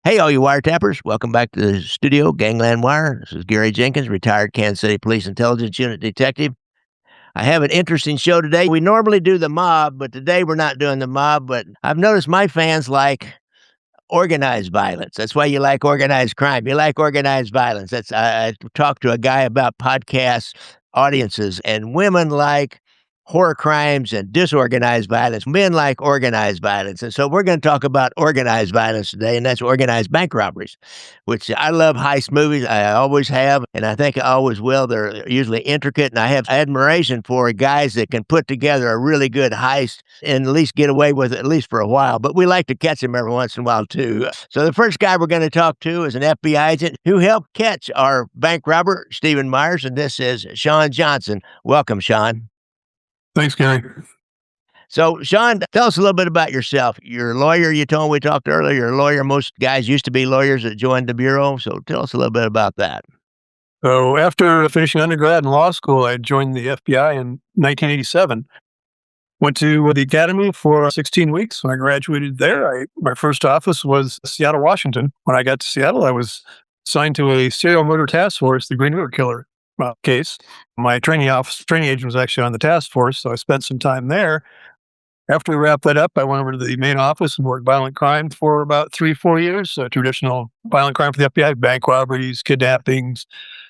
Hey, all you wiretappers. Welcome back to the studio, Gangland Wire. This is Gary Jenkins, retired Kansas City Police Intelligence Unit detective. I have an interesting show today. We normally do the mob, but today we're not doing the mob. But I've noticed my fans like organized violence. That's why you like organized crime. You like organized violence. I talked to a guy about podcast audiences, and women like horror crimes and disorganized violence. Men like organized violence. And so we're going to talk about organized violence today, and that's organized bank robberies, which I love heist movies. I always have, and I think I always will. They're usually intricate, and I have admiration for guys that can put together a really good heist and at least get away with it, at least for a while. But we like to catch them every once in a while, too. So the first guy we're going to talk to is an FBI agent who helped catch our bank robber, Stephen Myers, and this is Shawn Johnson. Welcome, Shawn. Thanks, Gary. So, Shawn, tell us a little bit about yourself. You're a lawyer, you told me, we talked earlier. You're a lawyer. Most guys used to be lawyers that joined the Bureau. So tell us a little bit about that. So after finishing undergrad and law school, I joined the FBI in 1987. Went to the academy for 16 weeks. When I graduated there, my first office was Seattle, Washington. When I got to Seattle, I was assigned to a serial murder task force, the Green River Killer case. My training agent was actually on the task force, so I spent some time there. After we wrapped that up, I went over to the main office and worked violent crime for about 3-4 years. Traditional violent crime for the FBI, bank robberies, kidnappings,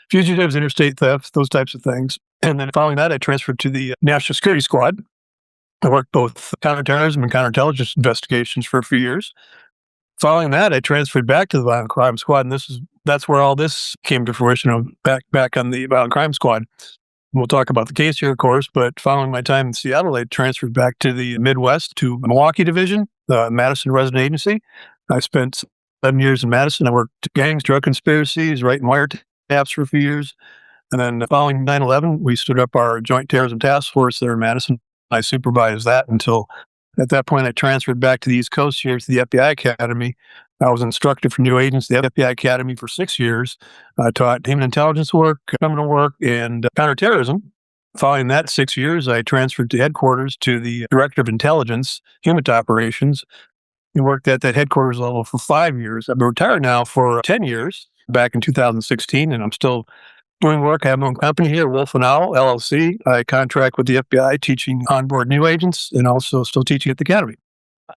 fugitives, interstate thefts, those types of things. And then following that, I transferred to the National Security Squad. I worked both counterterrorism and counterintelligence investigations for a few years. Following that, I transferred back to the Violent Crime Squad, and that's where all this came to fruition. Back on the Violent Crime Squad. We'll talk about the case here, of course, but following my time in Seattle, I transferred back to the Midwest, to Milwaukee Division, the Madison Resident Agency. I spent 7 years in Madison. I worked gangs, drug conspiracies, writing wiretaps for a few years. And then following 9/11, we stood up our Joint Terrorism Task Force there in Madison. I supervised that until at that point I transferred back to the East Coast here to the FBI Academy. I was instructor for new agents at the FBI Academy for 6 years. I taught human intelligence work, criminal work, and counterterrorism. Following that 6 years, I transferred to headquarters to the Director of Intelligence, Human Operations, and worked at that headquarters level for 5 years. I've been retired now for 10 years, back in 2016, and I'm still doing work. I have my own company here, Wolf and Owl, LLC. I contract with the FBI, teaching onboard new agents, and also still teaching at the Academy.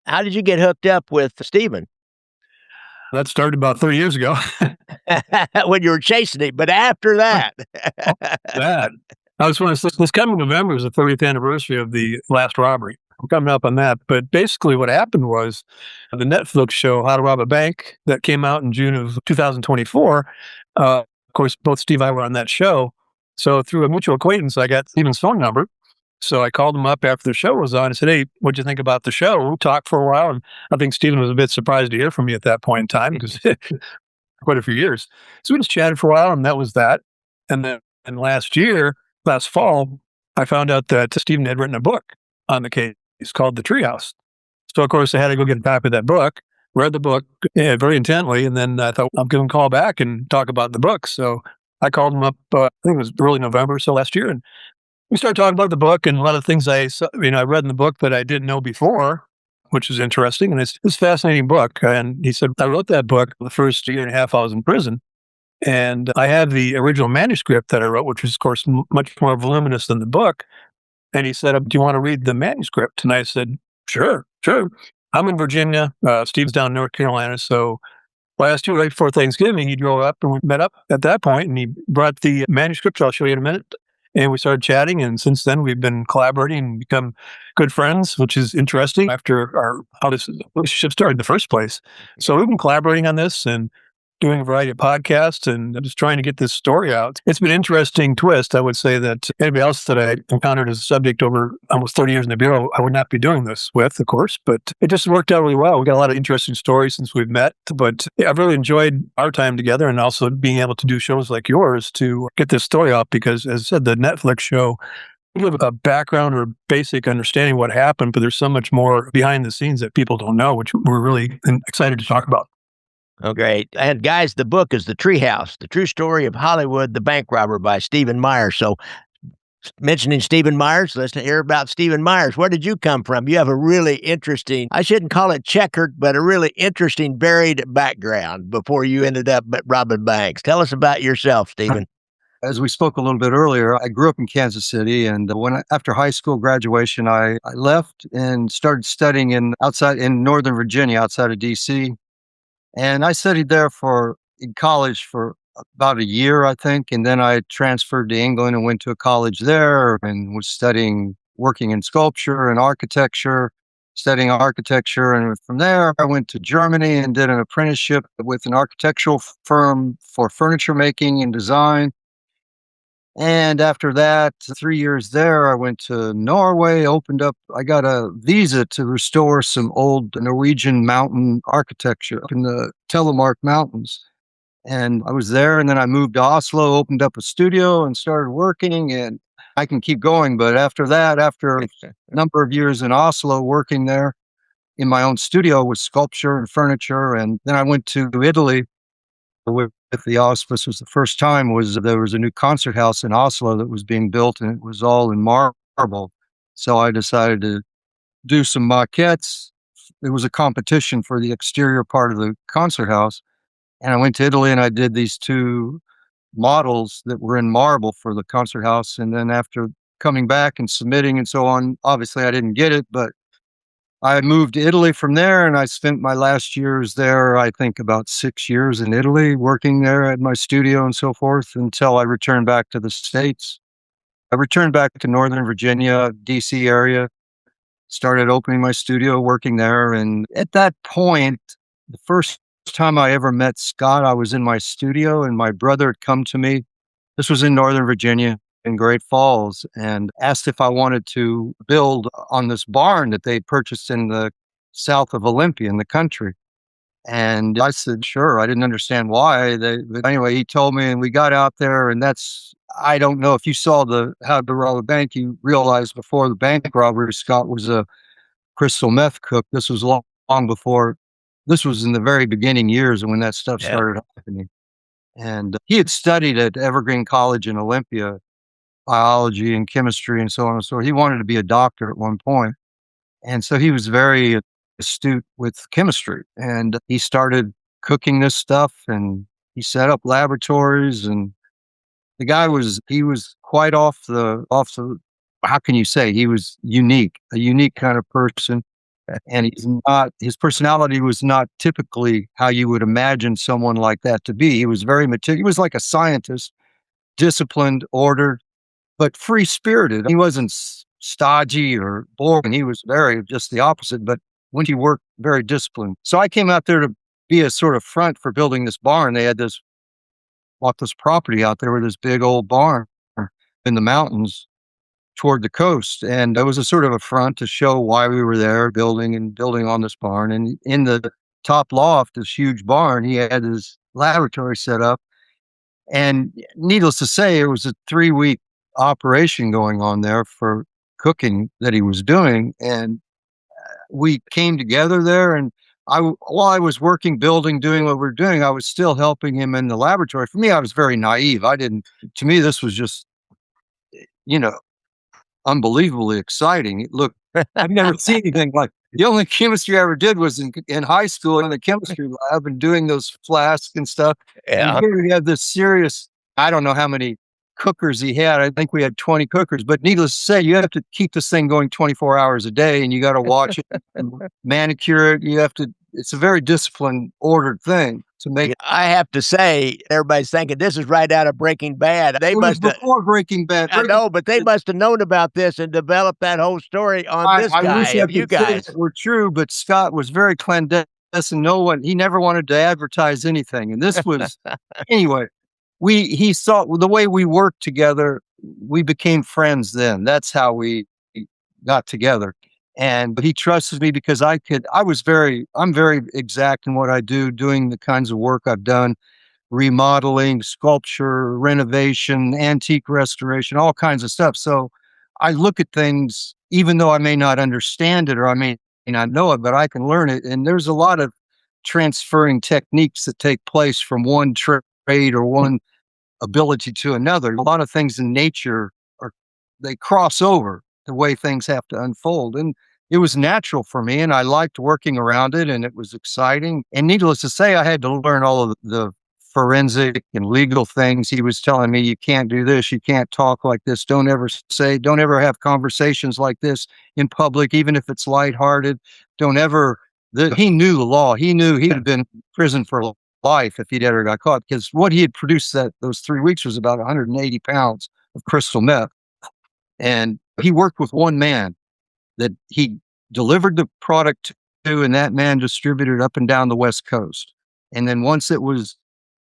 How did you get hooked up with Stephen? That started about 30 years ago. When you were chasing him, but after that. This coming November is the 30th anniversary of the last robbery. I'm coming up on that. But basically what happened was the Netflix show, How to Rob a Bank, that came out in June of 2024. Of course, both Steve and I were on that show. So through a mutual acquaintance, I got Stephen's phone number. So I called him up after the show was on and said, "Hey, what'd you think about the show?" We talked for a while, and I think Stephen was a bit surprised to hear from me at that point in time because quite a few years. So we just chatted for a while, and that was that. And then last fall, I found out that Stephen had written a book on the case. It's called The Treehouse. So, of course, I had to go get a copy of that book, read the book very intently, and then I thought, I'll give him a call back and talk about the book. So I called him up, I think it was early November, so last year, and we started talking about the book and a lot of things I read in the book that I didn't know before, which is interesting. And it's a fascinating book. And he said, I wrote that book the first year and a half I was in prison. And I have the original manuscript that I wrote, which is, of course, much more voluminous than the book. And he said, do you want to read the manuscript? And I said, sure. I'm in Virginia. Steve's down in North Carolina. So last year, right before Thanksgiving, he drove up and we met up at that point, and he brought the manuscript. I'll show you in a minute. And we started chatting, and since then we've been collaborating and become good friends, which is interesting after how this relationship started in the first place. So we've been collaborating on this and doing a variety of podcasts and just trying to get this story out. It's been an interesting twist. I would say that anybody else that I encountered as a subject over almost 30 years in the Bureau, I would not be doing this with, of course, but it just worked out really well. We got a lot of interesting stories since we've met, but I've really enjoyed our time together and also being able to do shows like yours to get this story out because, as I said, the Netflix show, we have a background or basic understanding of what happened, but there's so much more behind the scenes that people don't know, which we're really excited to talk about. Oh, great. And guys, the book is The Treehouse, The True Story of Hollywood, the Bank Robber by Stephen Myers. So Mentioning Stephen Myers, let's hear about Stephen Myers. Where did you come from? You have a really interesting, I shouldn't call it checkered, but a really interesting buried background before you ended up robbing banks. Tell us about yourself, Stephen. As we spoke a little bit earlier, I grew up in Kansas City, and after high school graduation, I left and started studying in Northern Virginia, outside of D.C. And I studied there in college for about a year, I think, and then I transferred to England and went to a college there and was working in sculpture and architecture, studying architecture. And from there, I went to Germany and did an apprenticeship with an architectural firm for furniture making and design. And after that, 3 years there, I went to Norway, I got a visa to restore some old Norwegian mountain architecture up in the Telemark Mountains. And I was there, and then I moved to Oslo, opened up a studio and started working. And I can keep going, but after that, after a number of years in Oslo working there in my own studio with sculpture and furniture, and then I went to Italy with the auspices. The first time there was a new concert house in Oslo that was being built, and it was all in marble. So I decided to do some maquettes. It was a competition for the exterior part of the concert house. And I went to Italy and I did these two models that were in marble for the concert house. And then after coming back and submitting and so on, obviously I didn't get it, but I moved to Italy from there, and I spent my last years there, I think about 6 years in Italy, working there at my studio and so forth, until I returned back to the States. I returned back to Northern Virginia, DC area, started opening my studio, working there. And at that point, the first time I ever met Scott, I was in my studio, and my brother had come to me. This was in Northern Virginia, in Great Falls, and asked if I wanted to build on this barn that they purchased in the south of Olympia in the country. And I said, sure. I didn't understand why. But anyway, he told me, and we got out there, and I don't know if you saw How to Rob a Bank, you realized before the bank robbery, Scott was a crystal meth cook. This was long before, this was in the very beginning years when that stuff started happening. And he had studied at Evergreen College in Olympia, biology and chemistry and so on and so forth. He wanted to be a doctor at one point. And so he was very astute with chemistry, and he started cooking this stuff, and he set up laboratories. And he was quite how can you say, he was a unique kind of person. And his personality was not typically how you would imagine someone like that to be. He was very meticulous. He was like a scientist, disciplined, ordered, but free-spirited. He wasn't stodgy or boring. He was just the opposite, but when he worked, very disciplined. So I came out there to be a sort of front for building this barn. They had bought this property out there with this big old barn in the mountains toward the coast. And it was a sort of a front to show why we were there building on this barn. And in the top loft, this huge barn, he had his laboratory set up. And needless to say, it was a 3-week operation going on there for cooking that he was doing. And we came together there, and while I was working, building, doing what we're doing, I was still helping him in the laboratory. For me, I was very naive. To me, this was just, unbelievably exciting. Look, I've never seen anything like the only chemistry I ever did was in high school in the chemistry lab and doing those flasks and stuff. Yeah. And here we had this serious, I don't know how many cookers he had. I think we had 20 cookers, but needless to say, you have to keep this thing going 24 hours a day, and you got to watch it and manicure it. It's a very disciplined, ordered thing to make. I have to say, everybody's thinking this is right out of Breaking Bad. They must have, before Breaking Bad. I know, but they must have known about this and developed that whole story on this guy. I wish You guys were true, but Scott was very clandestine. He never wanted to advertise anything. And this was, anyway, he saw the way we worked together. We became friends then. That's how we got together. But he trusted me because I'm very exact in what I do, doing the kinds of work I've done, remodeling, sculpture, renovation, antique restoration, all kinds of stuff. So I look at things, even though I may not understand it or I may not know it, but I can learn it. And there's a lot of transferring techniques that take place from one trade or one ability to another. A lot of things in nature they cross over the way things have to unfold. And it was natural for me, and I liked working around it, and it was exciting. And needless to say, I had to learn all of the forensic and legal things. He was telling me, you can't do this, you can't talk like this, don't ever have conversations like this in public, even if it's lighthearted. Don't ever. He knew the law. He knew he'd have been in prison for life if he'd ever got caught, because what he had produced those 3 weeks was about 180 pounds of crystal meth. And he worked with one man that he delivered the product to, and that man distributed up and down the West Coast. And then once it was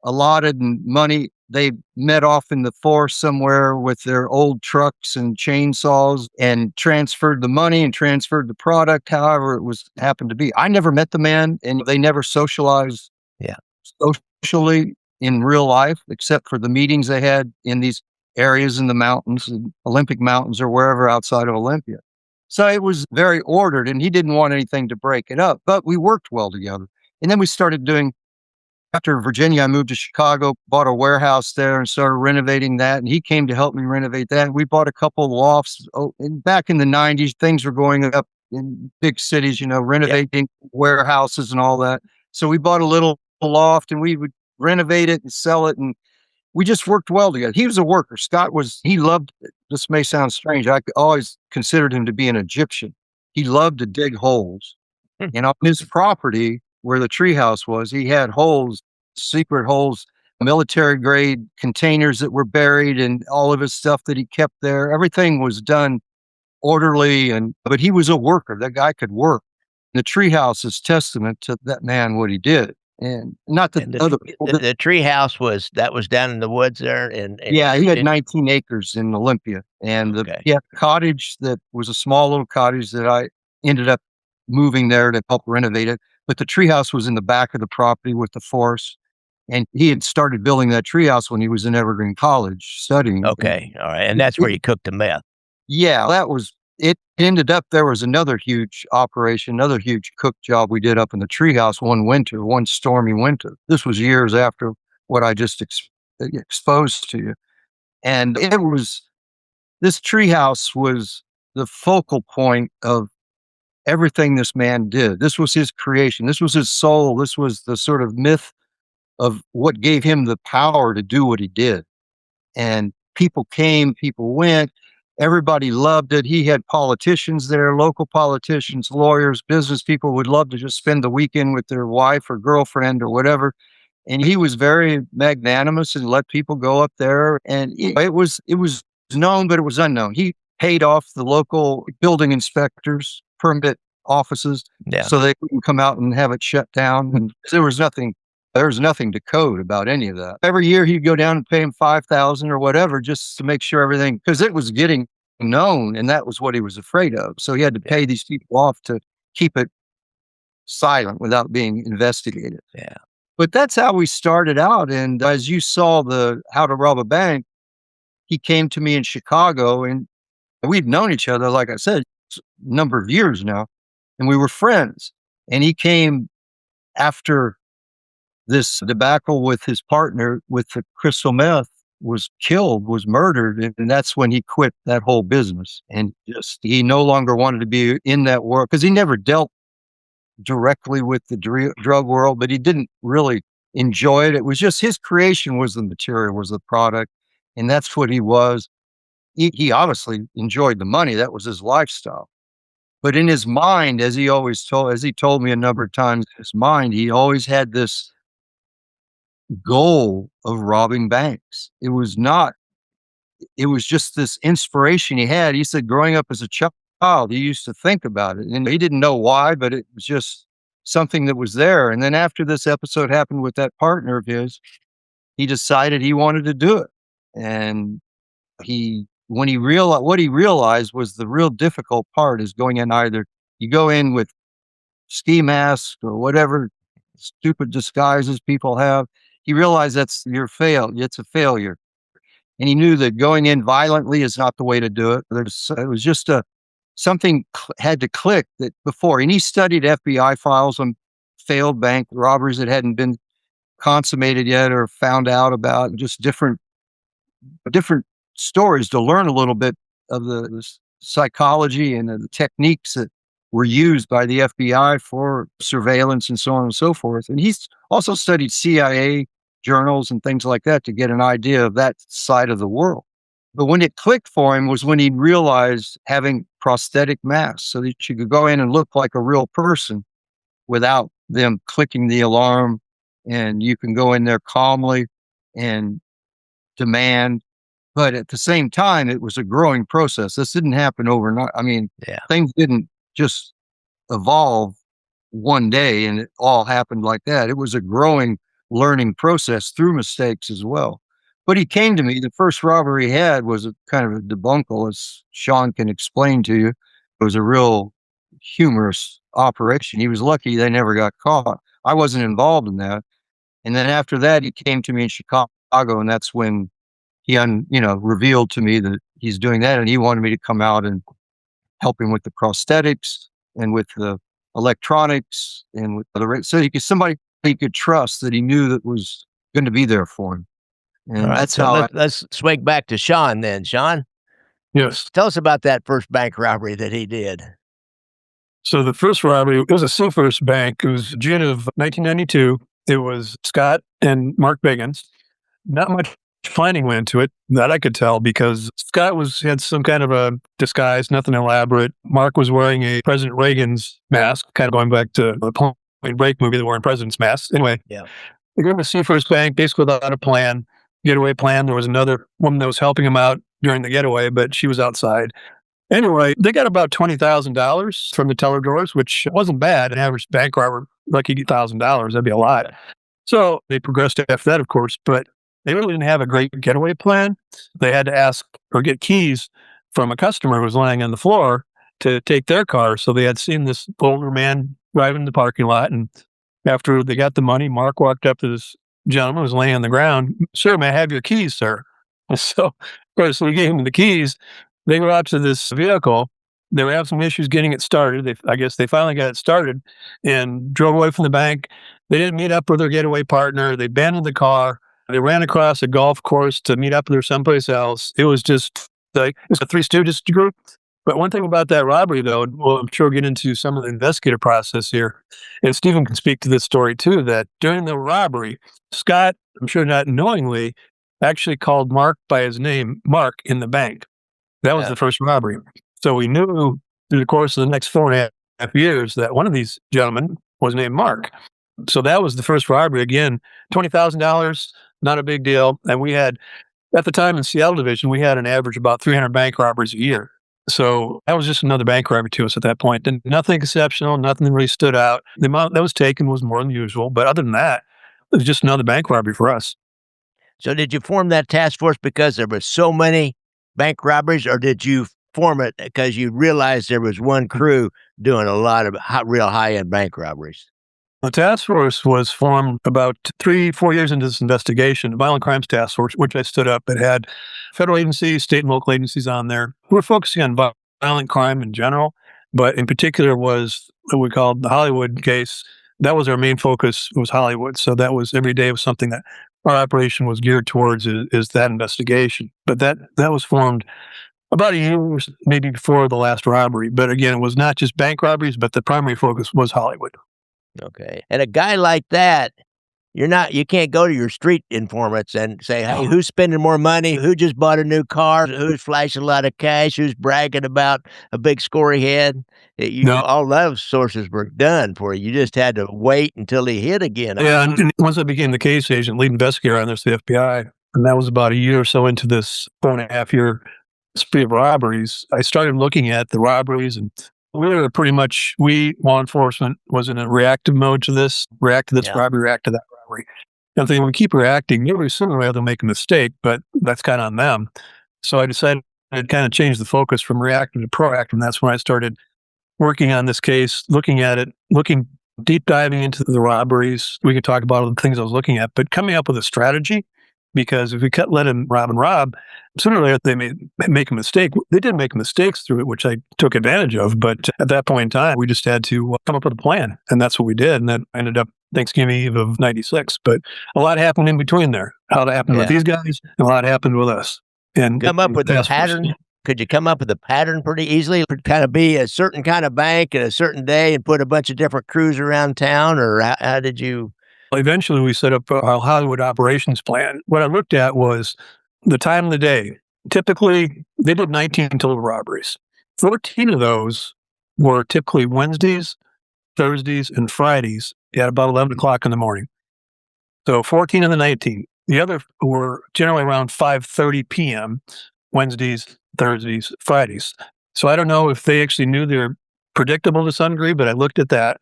allotted and money, they met off in the forest somewhere with their old trucks and chainsaws and transferred the money and transferred the product, however it was happened to be. I never met the man, and they never socialized socially in real life, except for the meetings they had in these areas in the mountains, Olympic Mountains or wherever outside of Olympia. So it was very ordered, and he didn't want anything to break it up, but we worked well together. And then we started doing, after Virginia, I moved to Chicago, bought a warehouse there and started renovating that. And he came to help me renovate that. We bought a couple of lofts. And back in the 90s, things were going up in big cities, renovating warehouses and all that. So we bought a little loft, and we would renovate it and sell it. And we just worked well together. He was a worker. He loved, this may sound strange, I always considered him to be an Egyptian. He loved to dig holes. And on his property, where the treehouse was, he had holes, secret holes, military grade containers that were buried, and all of his stuff that he kept there. Everything was done orderly, but he was a worker. That guy could work. The treehouse is testament to that man, what he did. And not that other people. The treehouse was down in the woods there, and yeah, he had 19 acres in Olympia, and he had a cottage that was a small little cottage that I ended up moving there to help renovate it. But the treehouse was in the back of the property with the forest, and he had started building that treehouse when he was in Evergreen College studying. Okay, all right, and that's where you cooked the meth. Yeah, that was. It ended up, there was another huge operation, another huge cook job we did up in the treehouse one stormy winter. This was years after what I just exposed to you. And this treehouse was the focal point of everything this man did. This was his creation. This was his soul. This was the sort of myth of what gave him the power to do what he did. And people came, people went. Everybody loved it. He had politicians there, local politicians, lawyers, business people would love to just spend the weekend with their wife or girlfriend or whatever. And he was very magnanimous and let people go up there. And it was known, but it was unknown. He paid off the local building inspectors, permit offices, so they couldn't come out and have it shut down. And there was nothing to code about any of that. Every year he'd go down and pay him $5,000 or whatever, just to make sure everything, because it was getting known, and that was what he was afraid of. So he had to pay these people off to keep it silent without being investigated. Yeah. But that's how we started out. And as you saw the How to Rob a Bank, he came to me in Chicago, and we'd known each other, like I said, a number of years now, and we were friends. And he came after this debacle with his partner with the crystal meth, was murdered. And that's when he quit that whole business. And he no longer wanted to be in that world, because he never dealt directly with the drug world, but he didn't really enjoy it. It was just his creation was the material, was the product. And that's what he was. He obviously enjoyed the money. That was his lifestyle. But in his mind, as he told me a number of times, in his mind, he always had this goal of robbing banks. It was just this inspiration he had. He said growing up as a child, he used to think about it, and he didn't know why, but it was just something that was there. And then after this episode happened with that partner of his, he decided he wanted to do it. And what he realized was the real difficult part is going in, either you go in with ski mask or whatever stupid disguises people have. He realized it's a failure. And he knew that going in violently is not the way to do it. It was just something had to click that before. And he studied FBI files on failed bank robberies that hadn't been consummated yet or found out about, just different stories to learn a little bit of the psychology and the techniques that were used by the FBI for surveillance and so on and so forth. And he's also studied CIA journals and things like that to get an idea of that side of the world. But when it clicked for him was when he realized having prosthetic masks so that you could go in and look like a real person without them clicking the alarm, and you can go in there calmly and demand. But at the same time, it was a growing process. This didn't happen overnight. I mean, things didn't just evolve one day and it all happened like that. It was a growing learning process through mistakes as well. But he came to me. The first robbery he had was a kind of a debacle, as Shawn can explain to you. It was a real humorous operation. He was lucky they never got caught. I wasn't involved in that. And then after that, he came to me in Chicago, and that's when he revealed to me that he's doing that, and he wanted me to come out and help him with the prosthetics and with the electronics and with so somebody he could trust that he knew that was going to be there for him. And that's how. Let's swing back to Shawn then. Shawn, Yes. tell us about that first bank robbery that he did. So the first robbery, it was a Seafirst Bank. It was June of 1992. It was Scott and Mark Biggins. Not much planning went into it that I could tell, because Scott had some kind of a disguise, nothing elaborate. Mark was wearing a President Reagan's mask, kind of going back to the Point Break movie, they were wearing president's masks. Anyway, they go to Seafirst Bank, basically without a plan, getaway plan. There was another woman that was helping him out during the getaway, but she was outside. Anyway, they got about $20,000 from the teller drawers, which wasn't bad. An average bank robber, lucky to get $1,000, that'd be a lot. So they progressed after that, of course, but they really didn't have a great getaway plan. They had to ask or get keys from a customer who was lying on the floor to take their car. So they had seen this older man driving in the parking lot. And after they got the money, Mark walked up to this gentleman who was laying on the ground. "Sir, may I have your keys, sir?" And so, of course, we gave him the keys. They go out to this vehicle. They were having some issues getting it started. I guess they finally got it started and drove away from the bank. They didn't meet up with their getaway partner. They abandoned the car. They ran across a golf course to meet up with her someplace else. It was just like, it was a Three Stooges group. But one thing about that robbery, though, well, I'm sure we'll get into some of the investigative process here, and Stephen can speak to this story too, that during the robbery, Scott, I'm sure not knowingly, actually called Mark by his name, Mark, in the bank. That was the first robbery. So we knew through the course of the next 4.5 years that one of these gentlemen was named Mark. So that was the first robbery. Again, $20,000, not a big deal. And we had, at the time in Seattle Division, we had an average about 300 bank robberies a year. So that was just another bank robbery to us at that point. And nothing exceptional, nothing that really stood out. The amount that was taken was more than usual. But other than that, it was just another bank robbery for us. So did you form that task force because there were so many bank robberies, or did you form it because you realized there was one crew doing a lot of real high-end bank robberies? The task force was formed about 3-4 years into this investigation, the Violent Crimes Task Force, which I stood up. It had federal agencies, state and local agencies on there. We were focusing on violent crime in general, but in particular was what we called the Hollywood case. That was our main focus, was Hollywood. So that was every day was something that our operation was geared towards is that investigation. But that was formed about a year maybe before the last robbery. But again, it was not just bank robberies, but the primary focus was Hollywood. Okay. And a guy like that, you can't go to your street informants and say, "Hey, who's spending more money? Who just bought a new car? Who's flashing a lot of cash? Who's bragging about a big score he had?" All those sources were done for you. You just had to wait until he hit again. Yeah, and once I became the case agent, lead investigator on this, the FBI, and that was about a year or so into this 4.5-year spree of robberies, I started looking at the robberies, and we, law enforcement, was in a reactive mode to this. React to this robbery, react to that robbery. And then we keep reacting. Maybe sooner or later they'll make a mistake, but that's kind of on them. So I decided to kind of change the focus from reactive to proactive, and that's when I started working on this case, looking at it, deep diving into the robberies. We could talk about all the things I was looking at, but coming up with a strategy, because if we let him rob, sooner or later they may make a mistake. They did make mistakes through it, which I took advantage of. But at that point in time, we just had to come up with a plan. And that's what we did. And that ended up Thanksgiving Eve of 96. But a lot happened in between there. A lot happened with these guys, and a lot happened with us. And come up with a pattern. Could you come up with a pattern pretty easily? Could kind of be a certain kind of bank at a certain day and put a bunch of different crews around town, or how did you? Eventually, we set up a Hollywood operations plan. What I looked at was the time of the day. Typically, they did 19 total robberies. 14 of those were typically Wednesdays, Thursdays, and Fridays at about 11 o'clock in the morning. So 14 of the 19. The other were generally around 5:30 p.m., Wednesdays, Thursdays, Fridays. So I don't know if they actually knew they were predictable to some degree, but I looked at that.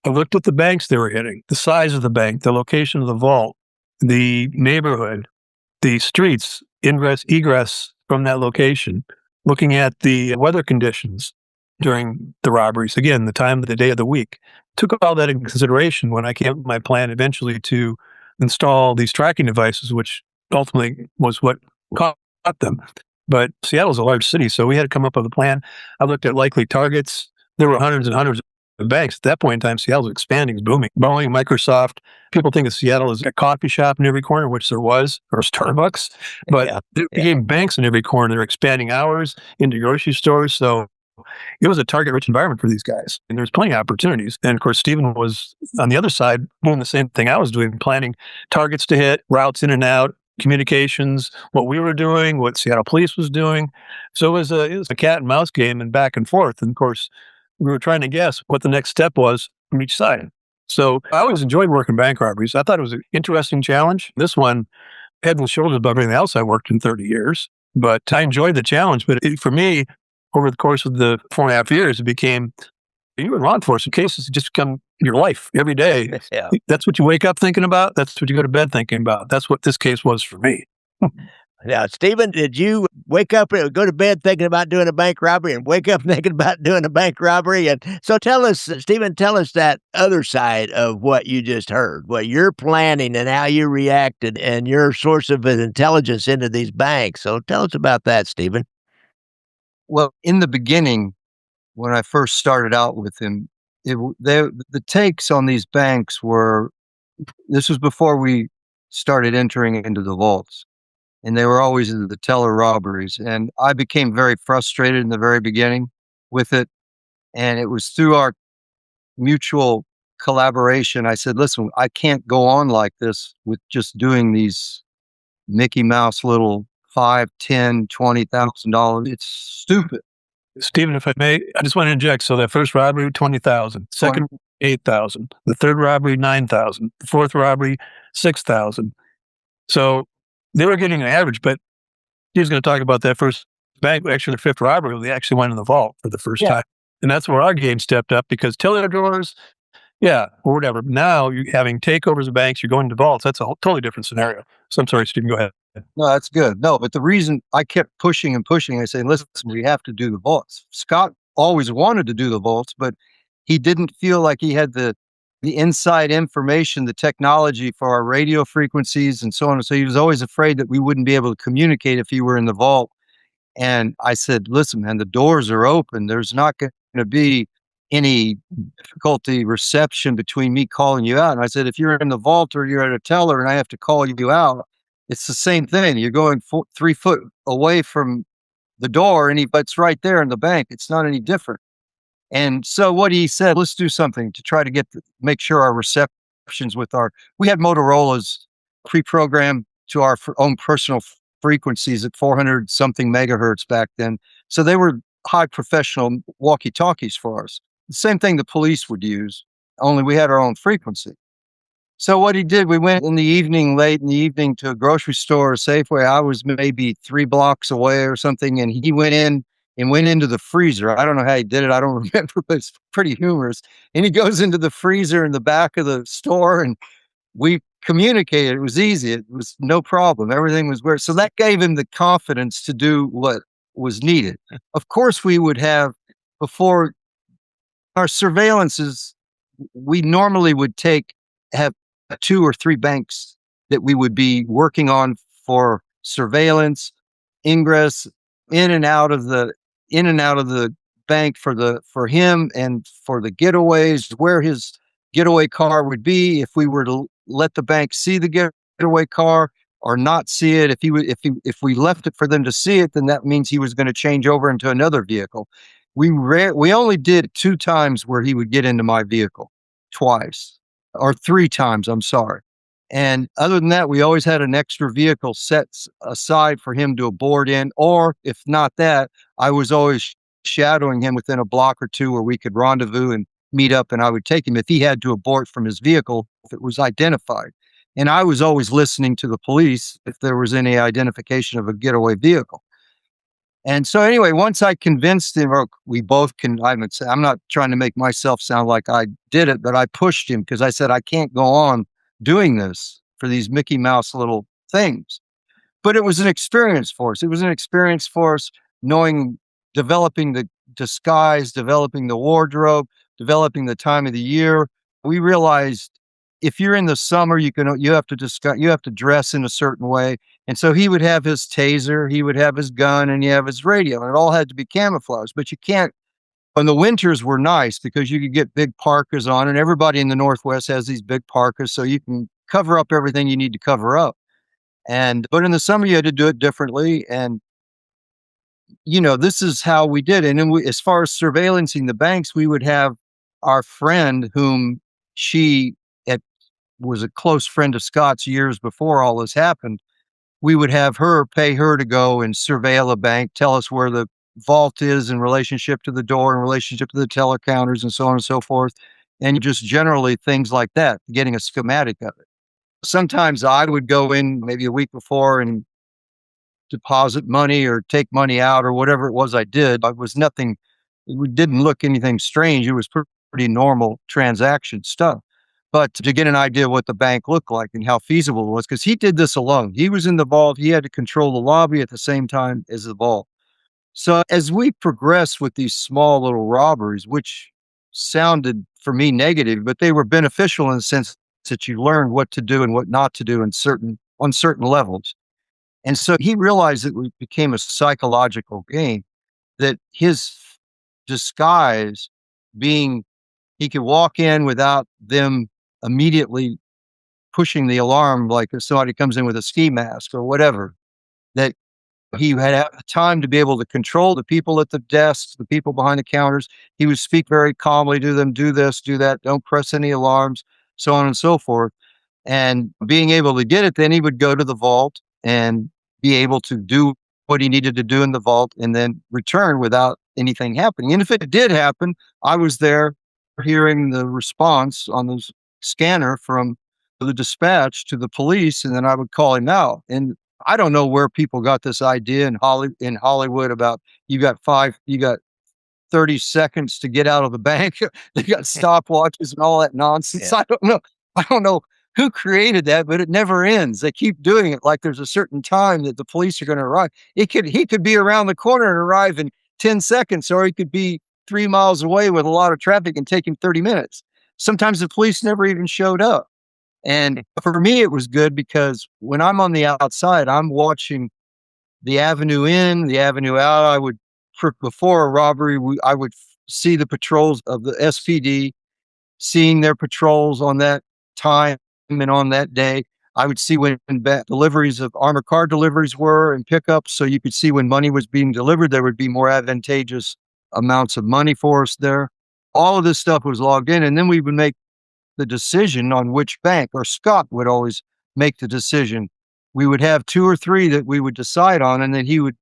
I looked at the banks they were hitting, the size of the bank, the location of the vault, the neighborhood, the streets, ingress, egress from that location, looking at the weather conditions during the robberies, again, the time of the day of the week. Took all that into consideration when I came up with my plan eventually to install these tracking devices, which ultimately was what caught them. But Seattle's a large city, so we had to come up with a plan. I looked at likely targets. There were hundreds and hundreds of banks. At that point in time, Seattle was expanding, it's booming. Boeing, Microsoft. People think of Seattle as a coffee shop in every corner, which there was, or Starbucks. But there became banks in every corner. They're expanding hours into grocery stores. So it was a target-rich environment for these guys, and there's plenty of opportunities. And of course, Stephen was on the other side doing the same thing I was doing, planning targets to hit, routes in and out, communications, what we were doing, what Seattle Police was doing. So it was a cat and mouse game and back and forth. And of course, we were trying to guess what the next step was from each side. So I always enjoyed working bank robberies. I thought it was an interesting challenge. This one, head and shoulders above everything else I worked in 30 years. But I enjoyed the challenge. But for me, over the course of the 4.5 years, it became, you in law enforcement cases just become your life every day. Yeah. That's what you wake up thinking about. That's what you go to bed thinking about. That's what this case was for me. Now, Stephen, did you wake up and go to bed thinking about doing a bank robbery and wake up thinking about doing a bank robbery? And so tell us, Stephen, tell us that other side of what you just heard, what you're planning and how you reacted and your source of intelligence into these banks. So tell us about that, Stephen. Well, in the beginning, when I first started out with him, the takes on these banks were, this was before we started entering into the vaults, and they were always the teller robberies. And I became very frustrated in the very beginning with it. And it was through our mutual collaboration. I said, listen, I can't go on like this with just doing these Mickey Mouse little $5, $10, $20,000. It's stupid. Stephen, if I may, I just want to interject. So that first robbery, 20,000. Second, 8,000. The third robbery, 9,000. The fourth robbery, 6,000. So they were getting an average, but he was going to talk about that first bank. Actually, the fifth robbery, they actually went in the vault for the first time. And that's where our game stepped up, because teller drawers, or whatever. Now you're having takeovers of banks, you're going to vaults. That's a totally different scenario. So I'm sorry, Stephen, go ahead. No, that's good. No, but the reason I kept pushing and pushing, I say, listen, we have to do the vaults. Scott always wanted to do the vaults, but he didn't feel like he had the inside information, the technology for our radio frequencies and so on. So he was always afraid that we wouldn't be able to communicate if he were in the vault. And I said, listen, man, the doors are open. There's not going to be any difficulty reception between me calling you out. And I said, if you're in the vault or you're at a teller and I have to call you out, it's the same thing. You're going 3 foot away from the door and it's right there in the bank. It's not any different. And so what he said, let's do something to try to make sure our receptions we had Motorola's pre-programmed to our own personal frequencies at 400 something megahertz back then. So they were high professional walkie-talkies for us. The same thing the police would use, only we had our own frequency. So what he did, we went in the evening, late in the evening, to a grocery store or Safeway. I was maybe 3 blocks away or something, and he went in and went into the freezer. I don't know how he did it. I don't remember, but it's pretty humorous. And he goes into the freezer in the back of the store, and we communicated. It was easy. It was no problem. Everything was weird. So that gave him the confidence to do what was needed. Of course, we would have, before our surveillances, we normally would have 2 or 3 banks that we would be working on for surveillance, ingress, in and out of the bank for him and for the getaways, where his getaway car would be. If we were to let the bank see the getaway car, or not see it. If we left it for them to see it, then that means he was going to change over into another vehicle. We only did 2 times where he would get into my vehicle, twice or 3 times. I'm sorry. And other than that, we always had an extra vehicle set aside for him to board in. Or if not that, I was always shadowing him within a block or two where we could rendezvous and meet up, and I would take him if he had to abort from his vehicle, if it was identified. And I was always listening to the police if there was any identification of a getaway vehicle. And so anyway, once I convinced him, or we both can, I would say, I'm not trying to make myself sound like I did it, but I pushed him because I said, I can't go on doing this for these Mickey Mouse little things. But it was an experience for us. It was an experience for us knowing, developing the disguise, developing the wardrobe, developing the time of the year. We realized if you're in the summer, you have to dress in a certain way. And so he would have his taser, he would have his gun, and you have his radio, and it all had to be camouflaged. But you can't. And the winters were nice because you could get big parkas on, and everybody in the Northwest has these big parkas, so you can cover up everything you need to cover up. But in the summer, you had to do it differently. And, this is how we did it. And then as far as surveillancing the banks, we would have our friend whom was a close friend of Scott's years before all this happened. We would have pay her to go and surveil a bank, tell us where the vault is in relationship to the door, in relationship to the teller counters, and so on and so forth. And just generally things like that, getting a schematic of it. Sometimes I would go in maybe a week before and deposit money or take money out or whatever it was I did. It didn't look anything strange. It was pretty normal transaction stuff. But to get an idea what the bank looked like and how feasible it was, because he did this alone. He was in the vault. He had to control the lobby at the same time as the vault. So as we progressed with these small little robberies, which sounded for me negative, but they were beneficial in the sense that you learned what to do and what not to do on certain levels. And so he realized that it became a psychological game, that his disguise being, he could walk in without them immediately pushing the alarm, like if somebody comes in with a ski mask or whatever, that he had time to be able to control the people at the desks, the people behind the counters. He would speak very calmly to them, do this, do that, don't press any alarms, so on and so forth. And being able to get it, then he would go to the vault and be able to do what he needed to do in the vault and then return without anything happening. And if it did happen, I was there hearing the response on the scanner from the dispatch to the police, and then I would call him out. And I don't know where people got this idea in Hollywood about you got 30 seconds to get out of the bank. They got stopwatches and all that nonsense. Yeah. I don't know who created that, but it never ends. They keep doing it like there's a certain time that the police are going to arrive. He could be around the corner and arrive in 10 seconds, or he could be 3 miles away with a lot of traffic and take him 30 minutes. Sometimes the police never even showed up. And for me, it was good because when I'm on the outside, I'm watching the avenue in, the avenue out. Before a robbery, I would see the patrols of the SPD, seeing their patrols on that time and on that day. I would see when deliveries of armored car deliveries were and pickups, so you could see when money was being delivered. There would be more advantageous amounts of money for us there. All of this stuff was logged in, and then we would make the decision on which bank, or Scott would always make the decision. We would have 2 or 3 that we would decide on, and then he would,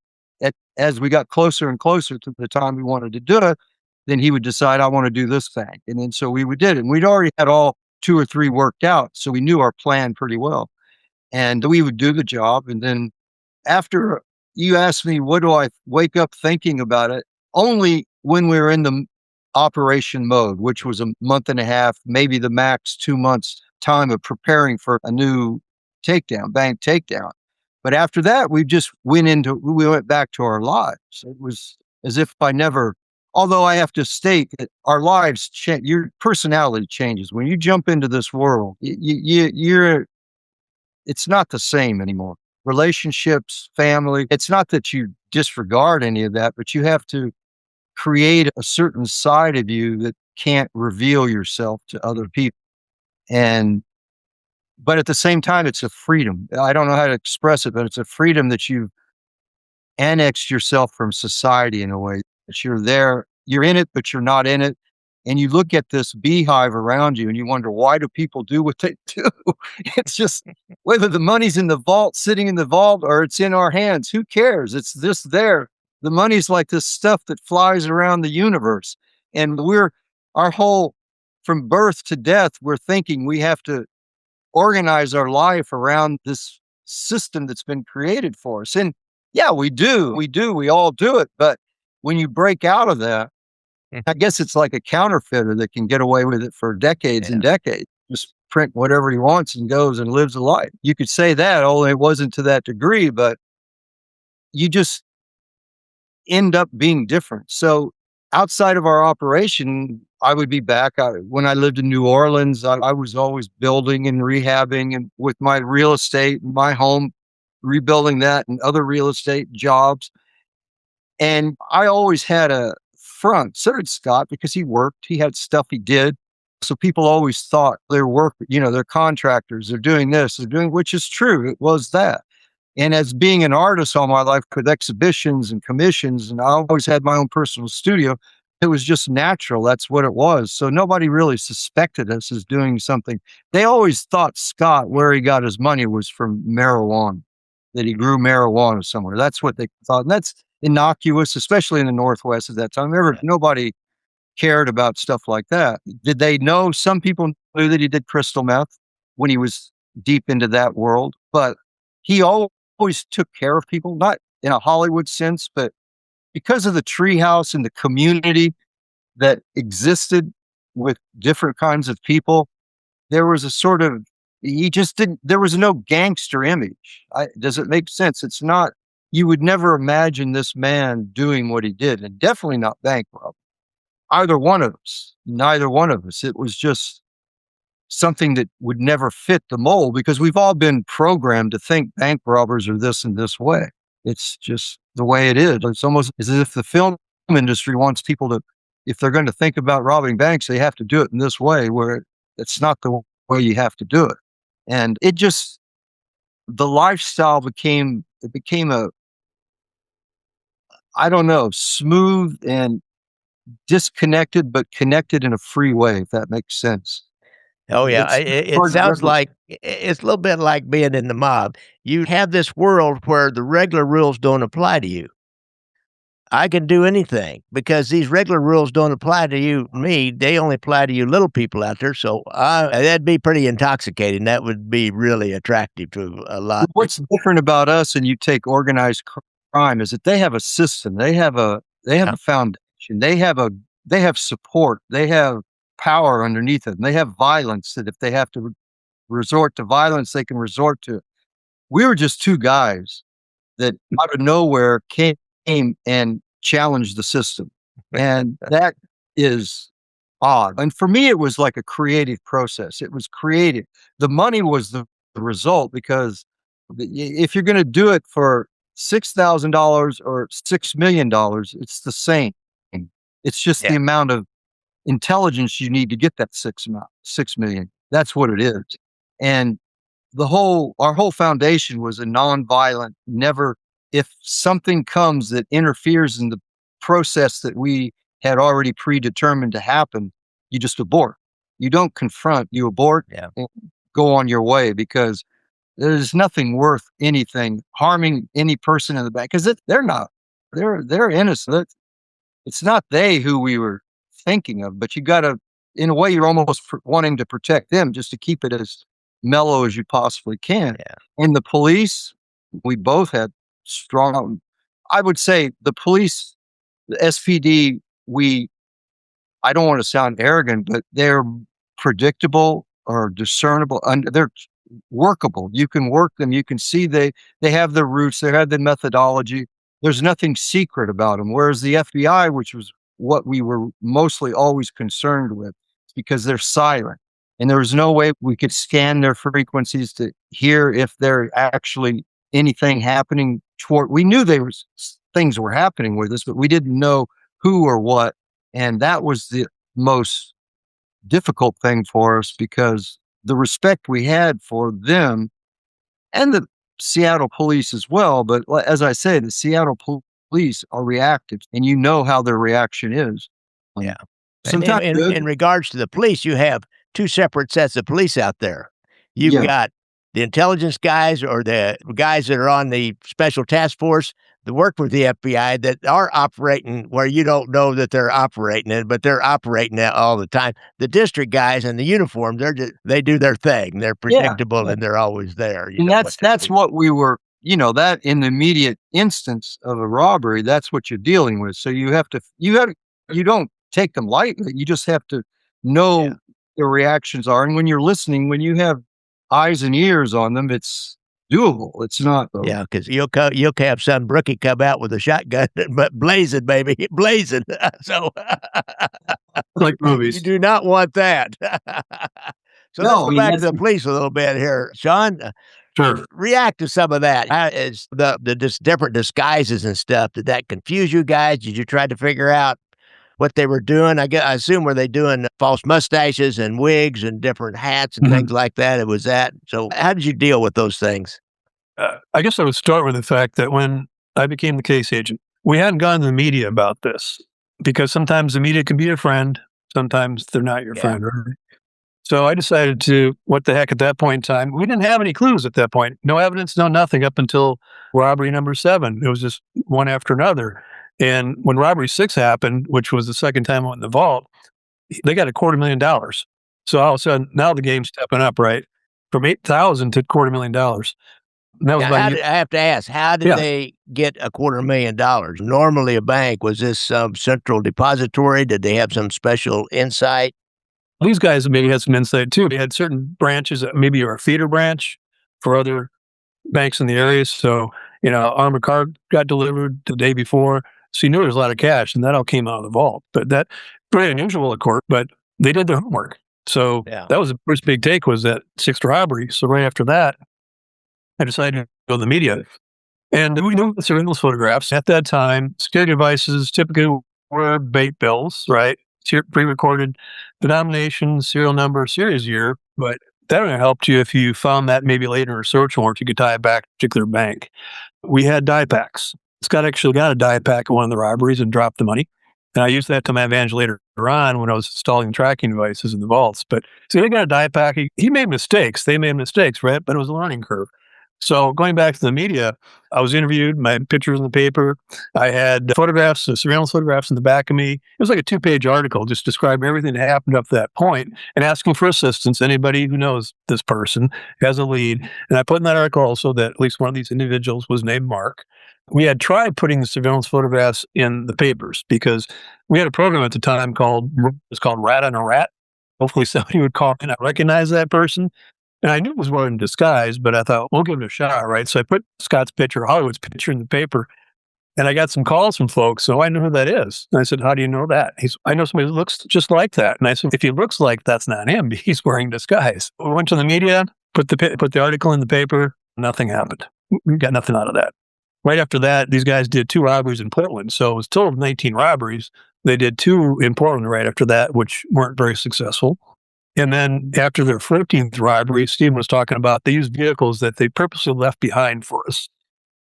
as we got closer and closer to the time we wanted to do it, then he would decide, I want to do this bank. And then so we did it. And we'd already had all 2 or 3 worked out, so we knew our plan pretty well. And we would do the job. And then after you asked me, what do I wake up thinking about it? Only when we were in the operation mode, which was a month and a half, maybe the max 2 months time of preparing for a new bank takedown. But after that, we went back to our lives. It was as if although I have to state that our lives change, your personality changes. When you jump into this world, it's not the same anymore. Relationships, family, it's not that you disregard any of that, but you have to create a certain side of you that can't reveal yourself to other people. And but at the same time, it's a freedom. I don't know how to express it, but it's a freedom that you've annexed yourself from society in a way that you're there, you're in it, but you're not in it. And you look at this beehive around you and you wonder, why do people do what they do? It's just whether the money's in the vault, sitting in the vault, or it's in our hands, who cares? It's just there. The money's like this stuff that flies around the universe. And our whole, from birth to death, we're thinking we have to organize our life around this system that's been created for us. And yeah, we do. We all do it. But when you break out of that, I guess it's like a counterfeiter that can get away with it for decades and decades. Just print whatever he wants and goes and lives a life. You could say that, although it wasn't to that degree, but you just end up being different. So outside of our operation, I would be back. When I lived in New Orleans, I was always building and rehabbing, and with my real estate, my home, rebuilding that and other real estate jobs. And I always had a front. So did Scott, because he worked, he had stuff he did. So people always thought their work, they're contractors, they're doing this, they're doing, which is true. It was that. And as being an artist all my life with exhibitions and commissions, and I always had my own personal studio, it was just natural. That's what it was. So nobody really suspected us as doing something. They always thought Scott, where he got his money was from marijuana, that he grew marijuana somewhere. That's what they thought. And that's innocuous, especially in the Northwest at that time. Nobody cared about stuff like that. Did they know? Some people knew that he did crystal meth when he was deep into that world, but he always took care of people, not in a Hollywood sense, but because of the treehouse and the community that existed with different kinds of people. There was a sort of, there was no gangster image. Does it make sense? It's not, you would never imagine this man doing what he did, and definitely not bank robbery. Neither one of us. It was just something that would never fit the mold, because we've all been programmed to think bank robbers are this and this way. It's just the way it is. It's almost as if the film industry wants people to, if they're going to think about robbing banks, they have to do it in this way, where it's not the way you have to do it. And the lifestyle became I don't know, smooth and disconnected, but connected in a free way, if that makes sense. Oh, yeah. It sounds like it's a little bit like being in the mob. You have this world where the regular rules don't apply to you. I can do anything because these regular rules don't apply to you, me. They only apply to you little people out there. So that'd be pretty intoxicating. That would be really attractive to a lot. What's different about us, and you take organized crime, is that they have a system. They have a foundation. They have support. They have power underneath it. And they have violence that if they have to resort to violence, they can resort to it. We were just two guys that out of nowhere came and challenged the system. And that is odd. And for me, it was like a creative process. It was creative. The money was the result, because if you're going to do it for $6,000 or $6 million, it's the same. It's just the amount of intelligence you need to get that 6 million. That's what it is. And our whole foundation was a nonviolent, never, if something comes that interferes in the process that we had already predetermined to happen, you just abort. You don't confront, you abort and go on your way, because there's nothing worth anything harming any person in the back, because they're innocent. It's not they who we were thinking of, but you got to, in a way, you're almost wanting to protect them just to keep it as mellow as you possibly can. Yeah. And the police, we both had strong, I would say the police, the SPD, I don't want to sound arrogant, but they're predictable or discernible, and they're workable. You can work them. You can see they have their roots. They have the methodology. There's nothing secret about them. Whereas the FBI, which was what we were mostly always concerned with, because they're silent. And there was no way we could scan their frequencies to hear if there actually anything happening we knew things were happening with us, but we didn't know who or what. And that was the most difficult thing for us, because the respect we had for them and the Seattle police as well. But as I say, the Seattle police are reactive, and you know how their reaction is. Yeah. And Sometimes good. in regards to the police, you have two separate sets of police out there. You've Yeah. got the intelligence guys or the guys that are on the special task force that work with the FBI that are operating where you don't know that they're operating it, but they're operating it all the time. The district guys in the uniform, they do their thing. They're predictable Yeah. and they're always there. You And know what they that's do. what we were, that in the immediate instance of a robbery, that's what you're dealing with. So you don't take them lightly. You just have to know Yeah. their reactions are. And when you're listening, when you have eyes and ears on them, it's doable. It's not though. Yeah, because you'll have some rookie come out with a shotgun, but blazing, baby, blazing. So Like you movies. do not want that. So let's No, I go mean back to that's the police a little bit here, Shawn. Sure. React to some of that. How is the different disguises and stuff? Did that confuse you guys? Did you try to figure out what they were doing? I assume were they doing false mustaches and wigs and different hats and Mhm. things like that? It was that. So how did you deal with those things? I guess I would start with the fact that when I became the case agent, we hadn't gone to the media about this because sometimes the media can be your friend, sometimes they're not your Yeah. friend. Right? So I decided to, what the heck, at that point in time, we didn't have any clues at that point. No evidence, no nothing up until robbery number 7. It was just one after another. And when robbery 6 happened, which was the second time I went in the vault, they got $250,000. So all of a sudden, now the game's stepping up, right? From 8,000 to $250,000. And that was Now, about a how year. did, I have to ask, how did Yeah. they get $250,000? Normally, a bank, was this some central depository? Did they have some special insight? These guys maybe had some insight too. They had certain branches that maybe are a feeder branch for other banks in the area. So, armored car got delivered the day before. So you knew there was a lot of cash, and that all came out of the vault. But that pretty unusual, of course, but they did their homework. So Yeah. that was the first big take, was that 6th robbery. So right after that, I decided to go to the media. And we knew the surveillance photographs. At that time, security devices typically were bait bills, right? Pre-recorded denomination, serial number, series year. But that would have helped you if you found that maybe later in a search warrant, you could tie it back to a particular bank. We had die packs. Scott actually got a die pack at one of the robberies and dropped the money. And I used that to my advantage later on when I was installing tracking devices in the vaults. But so they got a die pack. He made mistakes. They made mistakes, right? But it was a learning curve. So going back to the media, I was interviewed, my pictures in the paper. I had photographs, surveillance photographs in the back of me. It was like a 2-page article just describing everything that happened up to that point and asking for assistance. Anybody who knows this person has a lead. And I put in that article also that at least one of these individuals was named Mark. We had tried putting the surveillance photographs in the papers because we had a program at the time called Rat on a Rat. Hopefully somebody would call in. I recognize that person. And I knew it was one in disguise, but I thought, we'll give it a shot, right? So I put Scott's picture, Hollywood's picture in the paper, and I got some calls from folks, so I know who that is. And I said, how do you know that? He said, I know somebody who looks just like that. And I said, if he looks like that's not him, he's wearing disguise. We went to the media, put the article in the paper, nothing happened. We got nothing out of that. Right after that, these guys did 2 robberies in Portland. So it was a total of 19 robberies. They did 2 in Portland right after that, which weren't very successful. And then after their 14th robbery, Stephen was talking about, they used vehicles that they purposely left behind for us.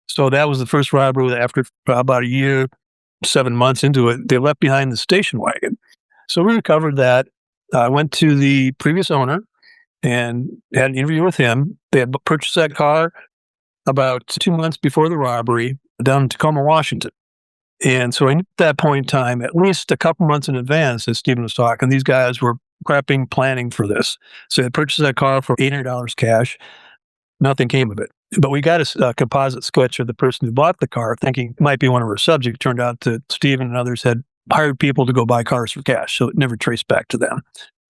So that was the first robbery. After about a year, 7 months into it, they left behind the station wagon. So we recovered that. I went to the previous owner and had an interview with him. They had purchased that car about 2 months before the robbery down in Tacoma, Washington. And so I knew at that point in time, at least a couple months in advance, as Stephen was talking, these guys were prepping, planning for this. So they purchased that car for $800 cash. Nothing came of it. But we got a composite sketch of the person who bought the car, thinking it might be one of our subjects. Turned out that Stephen and others had hired people to go buy cars for cash, so it never traced back to them.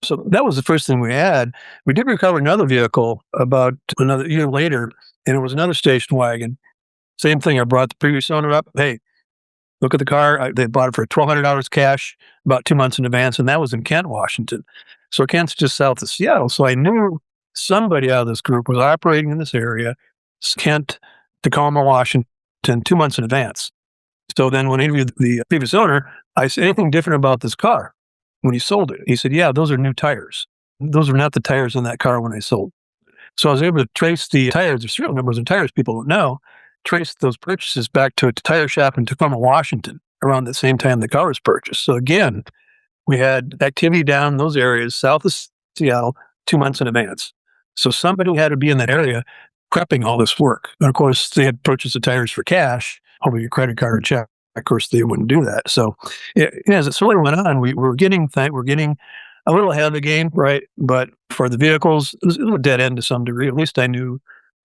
So that was the first thing we had. We did recover another vehicle about another year later, and it was another station wagon. Same thing. I brought the previous owner up. Hey, look at the car. They bought it for $1,200 cash about 2 months in advance, and that was in Kent, Washington. So Kent's just south of Seattle. So I knew somebody out of this group was operating in this area, Kent, Tacoma, Washington, 2 months in advance. So then when I interviewed the previous owner, I said, anything different about this car when he sold it? He said, yeah, those are new tires. those were not the tires on that car when I sold. So I was able to trace the tires, the serial numbers of tires people don't know, trace those purchases back to a tire shop in Tacoma, Washington, around the same time the car was purchased. So again, we had activity down in those areas south of Seattle 2 months in advance. So somebody had to be in that area prepping all this work. And of course, they had purchased the tires for cash, over your credit card or check. Of course, they wouldn't do that. So as it slowly went on, we're getting a little ahead of the game, right? But for the vehicles, it was a dead end to some degree. At least I knew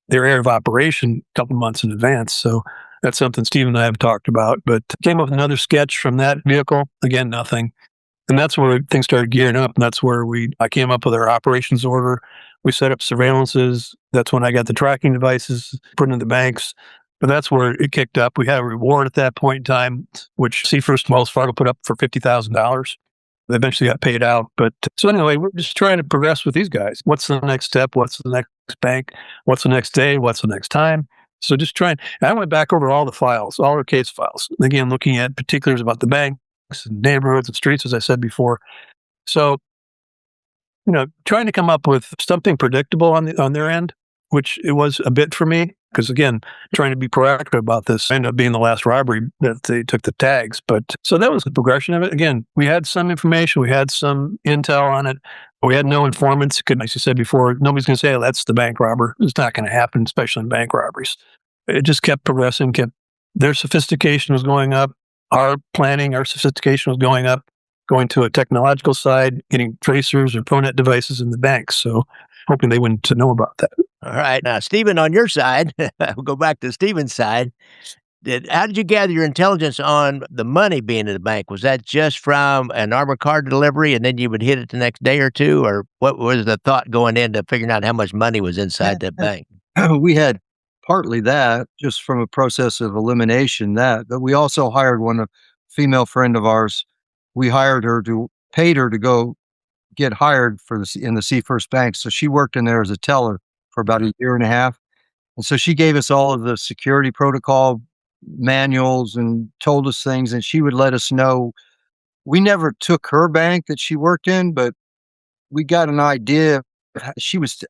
their area of operation a couple months in advance. So that's something Steve and I have talked about. But came up with another sketch from that vehicle. Again, nothing. And that's where things started gearing up. And that's where I came up with our operations order. We set up surveillances. That's when I got the tracking devices put into the banks. But that's where it kicked up. We had a reward at that point in time, which First Wells Fargo put up for $50,000. They eventually got paid out. But so anyway, we're just trying to progress with these guys. What's the next step? What's the next bank? What's the next day? What's the next time? So just trying. I went back over all the files, all our case files. Again, looking at particulars about the banks and neighborhoods and streets, as I said before. So, trying to come up with something predictable on their end, which it was a bit for me. Because again, trying to be proactive about this ended up being the last robbery that they took the tags. But so that was the progression of it. Again, we had some information, we had some intel on it, but we had no informants. As you said before, nobody's going to say, oh, that's the bank robber. It's not going to happen, especially in bank robberies. It just kept progressing, their sophistication was going up. Our planning, our sophistication was going up, going to a technological side, getting tracers or ProNet devices in the banks. So hoping they wouldn't know about that. All right. Now, Stephen, on your side, we'll go back to Stephen's side. How did you gather your intelligence on the money being in the bank? Was that just from an armored car delivery and then you would hit it the next day or two? Or what was the thought going into figuring out how much money was inside that bank? We had partly that, just from a process of elimination, but we also hired a female friend of ours. We paid her to go get hired in the First Bank. So she worked in there as a teller for about a year and a half. And so she gave us all of the security protocol manuals and told us things, and she would let us know. We never took her bank that she worked in, but we got an idea.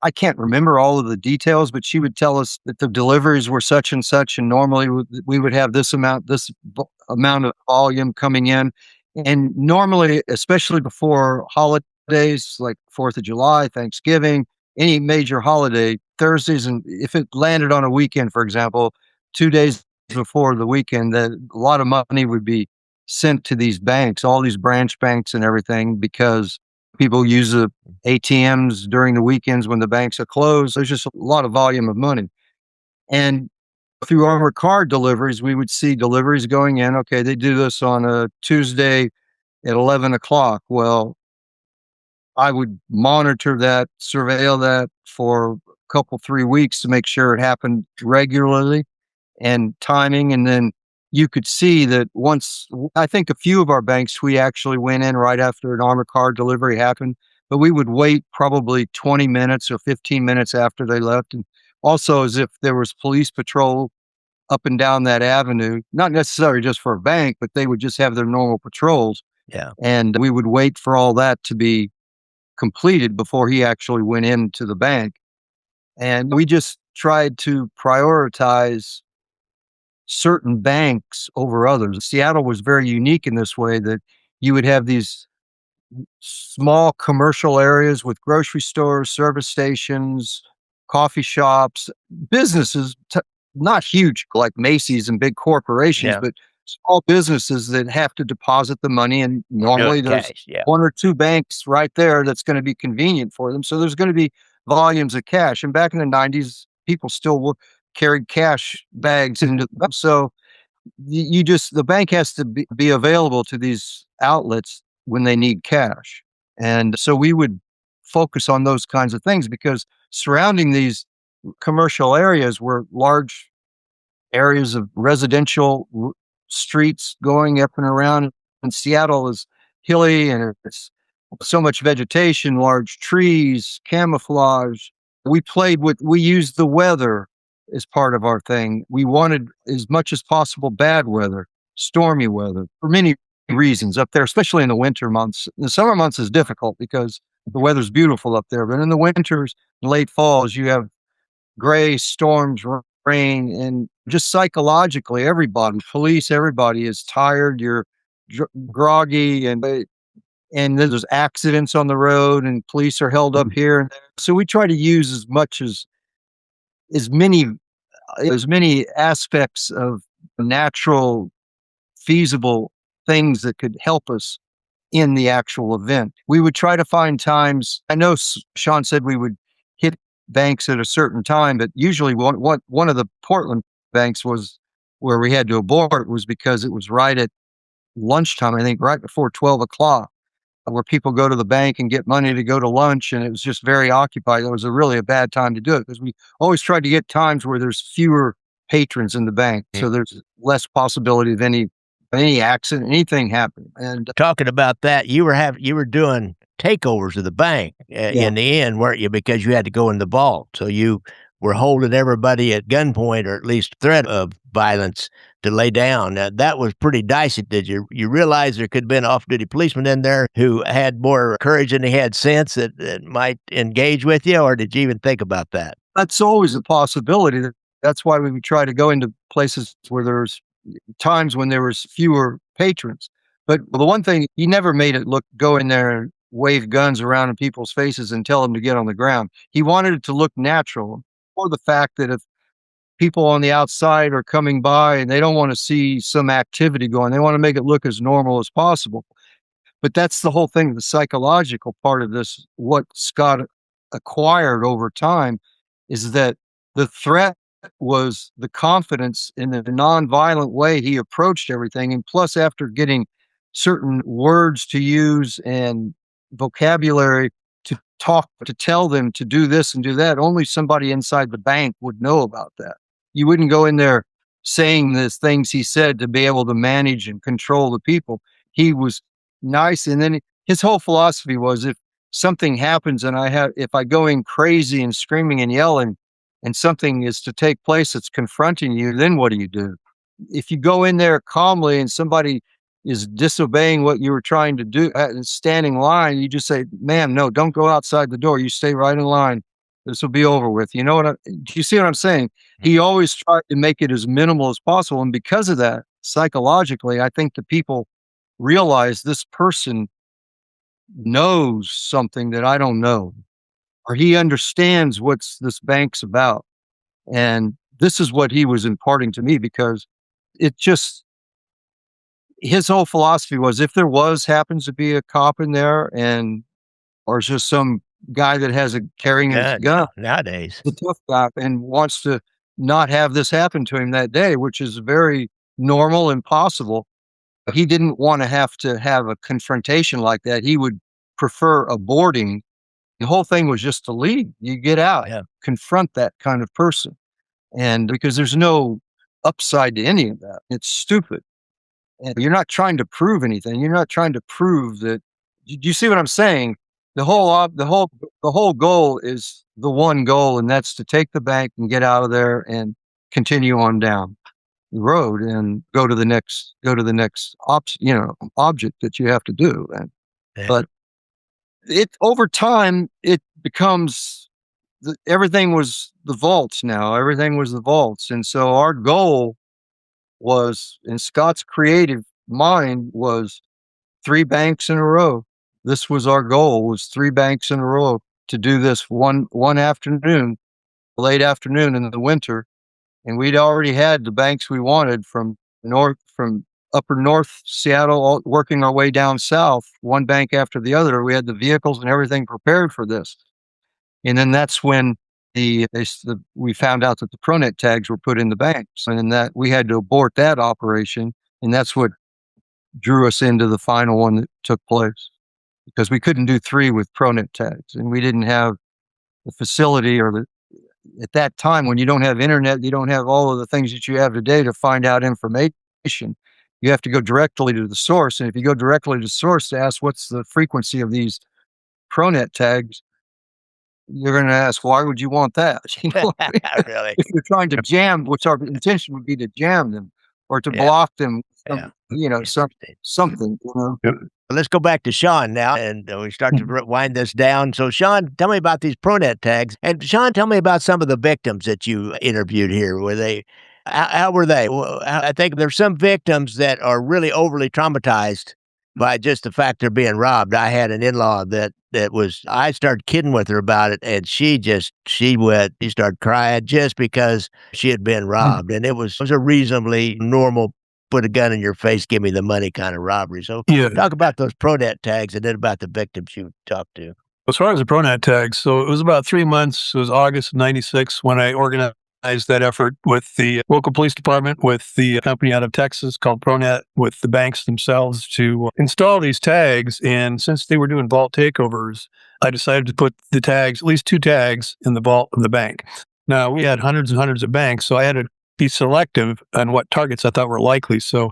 I can't remember all of the details, but she would tell us that the deliveries were such and such, and normally we would have this amount of volume coming in. And normally, especially before holidays like 4th of July, Thanksgiving, any major holiday, Thursdays, and if it landed on a weekend, for example, 2 days before the weekend, that a lot of money would be sent to these banks, all these branch banks and everything, because people use the ATMs during the weekends when the banks are closed. There's just a lot of volume of money. And through armored car deliveries, we would see deliveries going in. Okay, they do this on a Tuesday at 11 o'clock. Well, I would monitor that, surveil that for a couple, 3 weeks to make sure it happened regularly and timing. And then you could see that once, I think a few of our banks, we actually went in right after an armored car delivery happened, but we would wait probably 20 minutes or 15 minutes after they left. And also as if there was police patrol up and down that avenue, not necessarily just for a bank, but they would just have their normal patrols. Yeah. And we would wait for all that to be completed before he actually went into the bank. And we just tried to prioritize certain banks over others. Seattle was very unique in this way, that you would have these small commercial areas with grocery stores, service stations, coffee shops, businesses, not huge like Macy's and big corporations, but small businesses that have to deposit the money. And normally there's one or two banks right there that's going to be convenient for them. So there's going to be volumes of cash. And back in the 90s, people still carried cash bags into them. So the bank has to be available to these outlets when they need cash. And so we would focus on those kinds of things, because surrounding these commercial areas were large areas of residential streets going up and around. And Seattle is hilly, and it's so much vegetation, large trees, camouflage. We used the weather as part of our thing. We wanted as much as possible bad weather, stormy weather, for many reasons up there, especially in the winter months. The summer months is difficult because The weather's beautiful up there, but in the winters, late falls, you have gray storms, rain, and just psychologically, everybody, police, everybody is tired. You're groggy, and there's accidents on the road, and police are held up here and there. So we try to use as many aspects of natural, feasible things that could help us in the actual event. We would try to find times. I know Shawn said we would hit banks at a certain time, but usually one of the Portland banks was where we had to abort was because it was right at lunchtime, I think right before 12 o'clock, where people go to the bank and get money to go to lunch. And it was just very occupied. It was really a bad time to do it because we always tried to get times where there's fewer patrons in the bank. So there's less possibility of any accident, anything happening. And talking about that, you were doing takeovers of the bank in the end, weren't you? Because you had to go in the vault. So you were holding everybody at gunpoint, or at least threat of violence, to lay down. Now, that was pretty dicey. Did you realize there could have been off-duty policemen in there who had more courage than they had sense that might engage with you, or did you even think about that? That's always a possibility. That's why we would try to go into places where there's times when there was fewer patrons. But the one thing, he never made it go in there and wave guns around in people's faces and tell them to get on the ground. He wanted it to look natural, or the fact that if people on the outside are coming by and they don't want to see some activity going, they want to make it look as normal as possible. But that's the whole thing, the psychological part of this. What Scott acquired over time is that the threat was the confidence in the nonviolent way he approached everything. And plus, after getting certain words to use and vocabulary to tell them to do this and do that, only somebody inside the bank would know about that. You wouldn't go in there saying the things he said to be able to manage and control the people. He was nice. And then his whole philosophy was, if something happens and if I go in crazy and screaming and yelling and something is to take place that's confronting you, then what do you do? If you go in there calmly and somebody is disobeying what you were trying to do and standing in line, you just say, ma'am, no, don't go outside the door. You stay right in line. This will be over with. You know do you see what I'm saying? He always tried to make it as minimal as possible. And because of that, psychologically, I think the people realize this person knows something that I don't know, or he understands what's this bank's about. And this is what he was imparting to me, because his whole philosophy was, if there happens to be a cop in there or just some guy that has carrying his gun nowadays, the tough guy, and wants to not have this happen to him that day, which is very normal and possible. He didn't want to have a confrontation like that. He would prefer aborting. The whole thing was just to leave. You get out, confront that kind of person. And because there's no upside to any of that, it's stupid. And you're not trying to prove anything. You're not trying to prove that. Do you see what I'm saying? The whole goal is the one goal, and that's to take the bank and get out of there and continue on down the road and go to the next object that you have to do. But over time it becomes everything was the vaults now. Everything was the vaults, and so our goal was, in Scott's creative mind, was 3 banks in a row. This was our goal, was 3 banks in a row, to do this one afternoon, late afternoon in the winter. And we'd already had the banks we wanted from upper north Seattle, working our way down south, one bank after the other. We had the vehicles and everything prepared for this. And then that's when we found out that the Pronet tags were put in the banks, and that we had to abort that operation. And that's what drew us into the final one that took place, because we couldn't do 3 with Pronet tags, and we didn't have the facility at that time, when you don't have internet, you don't have all of the things that you have today to find out information. You have to go directly to the source. And if you go directly to the source to ask what's the frequency of these Pronet tags, you're going to ask, why would you want that? Really? If you're trying to jam, which our intention would be to jam them. or to Yeah. block them, Yeah. something. Yep. Let's go back to Shawn now, and we start to wind this down. So, Shawn, tell me about these ProNet tags, and Shawn, tell me about some of the victims that you interviewed here. Were they? How were they? I think there's some victims that are really overly traumatized by just the fact they're being robbed. I had an in-law that was. I started kidding with her about it, and she started crying just because she had been robbed, and it was a reasonably normal, put a gun in your face, give me the money kind of robbery. So Yeah. talk about those ProNet tags and then about the victims you talked to. As far as the ProNet tags, so it was about 3 months. It was August of '96 when I organized that effort with the local police department, with the company out of Texas called ProNet, with the banks themselves to install these tags. And since they were doing vault takeovers, I decided to put the tags, at least 2 tags, in the vault of the bank. Now, we had hundreds and hundreds of banks, so I had to be selective on what targets I thought were likely. So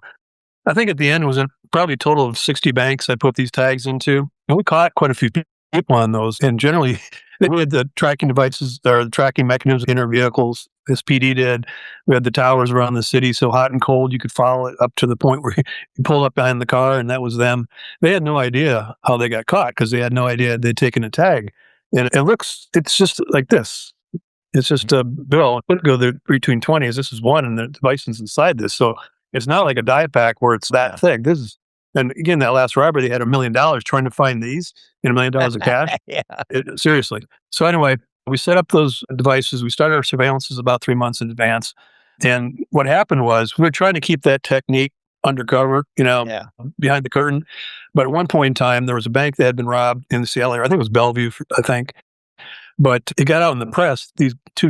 I think at the end it was probably a total of 60 banks I put these tags into. And we caught quite a few people on those. And generally, we had the tracking devices or the tracking mechanisms in our vehicles. This PD did. We had the towers around the city, so hot and cold, you could follow it up to the point where you pull up behind the car, and that was them. They had no idea how they got caught because they had no idea they'd taken a tag. And it's just like this. It's just a bill. It would go there between 20s. This is one, and the devices inside this. So it's not like a die pack where it's that thick. This is, and again, that last robbery, they had $1 million trying to find these and $1 million of cash. Yeah. Seriously. So anyway, we set up those devices. We started our surveillances about 3 months in advance. And what happened was we were trying to keep that technique undercover, Yeah. behind the curtain. But at one point in time, there was a bank that had been robbed in the Seattle area. I think it was Bellevue, I think. But it got out in the press. These 2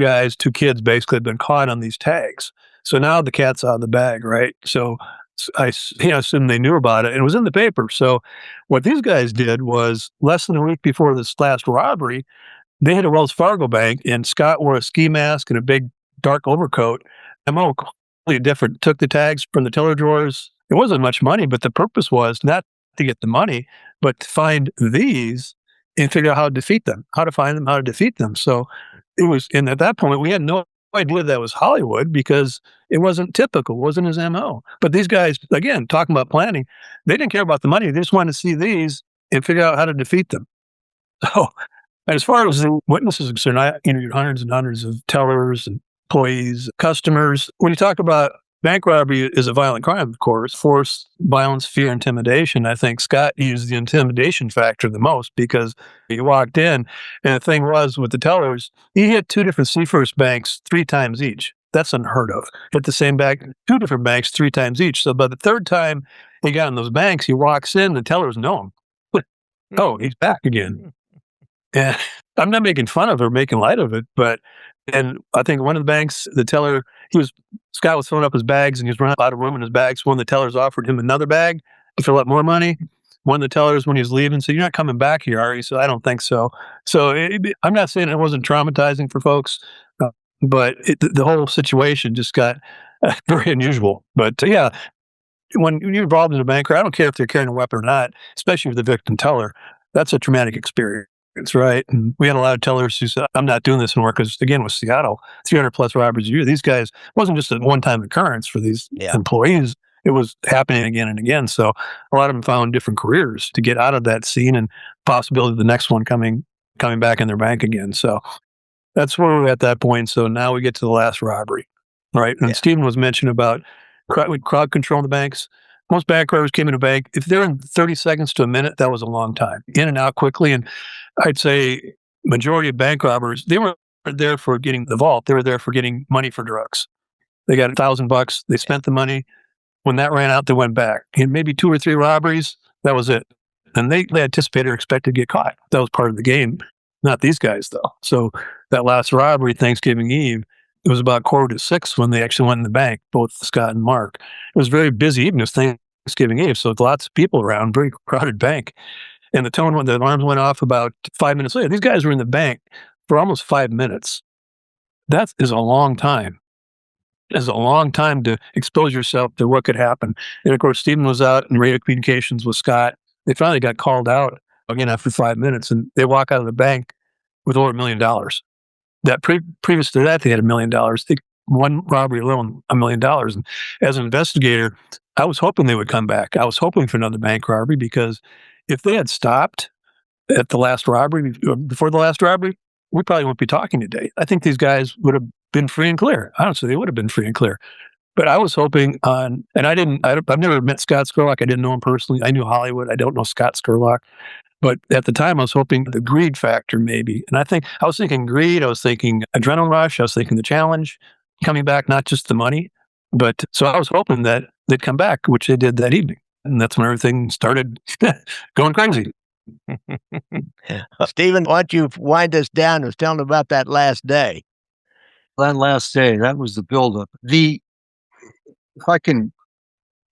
kids basically had been caught on these tags. So now the cat's out of the bag, right? So I assume they knew about it, and it was in the paper. So what these guys did was less than a week before this last robbery, they hit a Wells Fargo bank, and Scott wore a ski mask and a big dark overcoat. MO completely different. Took the tags from the teller drawers. It wasn't much money, but the purpose was not to get the money, but to find these and figure out how to defeat them, how to find them, how to defeat them. So it was, and at that point, we had no idea that was Hollywood because it wasn't typical, wasn't his MO. But these guys, again, talking about planning, they didn't care about the money. They just wanted to see these and figure out how to defeat them. So, and as far as the witnesses are concerned, I interviewed hundreds and hundreds of tellers, employees, customers. When you talk about bank robbery is a violent crime, of course, force, violence, fear, intimidation. I think Scott used the intimidation factor the most because he walked in, and the thing was with the tellers, he hit 2 different Seafirst banks 3 times each. That's unheard of. Hit the same bank, 2 different banks 3 times each. So by the 3rd time he got in those banks, he walks in, the tellers know him. Oh, he's back again. And I'm not making fun of or making light of it, and I think one of the banks, the teller, Scott was filling up his bags and he was running out of room in his bags. One of the tellers offered him another bag to fill up more money. One of the tellers, when he was leaving, said, "You're not coming back here, are you?" So I don't think so. So I'm not saying it wasn't traumatizing for folks, but the whole situation just got very unusual. But yeah, when you're involved in a bank, I don't care if they're carrying a weapon or not, especially with the victim teller, that's a traumatic experience. Right. And we had a lot of tellers who said, "I'm not doing this anymore," because again, with Seattle, 300 plus robberies a year, these guys wasn't just a one-time occurrence for these employees. It was happening again and again. So a lot of them found different careers to get out of that scene and possibility of the next one coming back in their bank again. So that's where we're at that point. So now we get to the last robbery. Right. And Stephen was mentioning about crowd control in the banks. Most bank robbers came in a bank. If they're in 30 seconds to a minute, that was a long time. In and out quickly. And I'd say majority of bank robbers, they weren't there for getting the vault. They were there for getting money for drugs. They got $1,000. They spent the money. When that ran out, they went back. And maybe 2 or 3 robberies, that was it. And they anticipated or expected to get caught. That was part of the game. Not these guys, though. So that last robbery, Thanksgiving Eve, it was about 5:45 when they actually went in the bank, both Scott and Mark. It was very busy even. It was Thanksgiving Eve, so lots of people around, very crowded bank. And the alarms went off about 5 minutes later. These guys were in the bank for almost 5 minutes. That is a long time. It's a long time to expose yourself to what could happen. And of course, Stephen was out in radio communications with Scott. They finally got called out again after 5 minutes, and they walk out of the bank with over $1 million. That previous to that, they had $1 million. one robbery alone, $1 million. And as an investigator, I was hoping they would come back. I was hoping for another bank robbery, because if they had stopped at the last robbery, before the last robbery, we probably wouldn't be talking today. I think these guys would have been free and clear. Honestly, they would have been free and clear. But I was hoping on, and I've never met Scott Scurlock. I didn't know him personally. I knew Hollywood. I don't know Scott Scurlock. But at the time, I was hoping the greed factor, maybe. And I was thinking greed. I was thinking adrenaline rush. I was thinking the challenge coming back, not just the money. But so I was hoping that they'd come back, which they did that evening. And that's when everything started going crazy. Stephen, why don't you wind us down and was telling about that last day? That last day, that was the buildup. If I can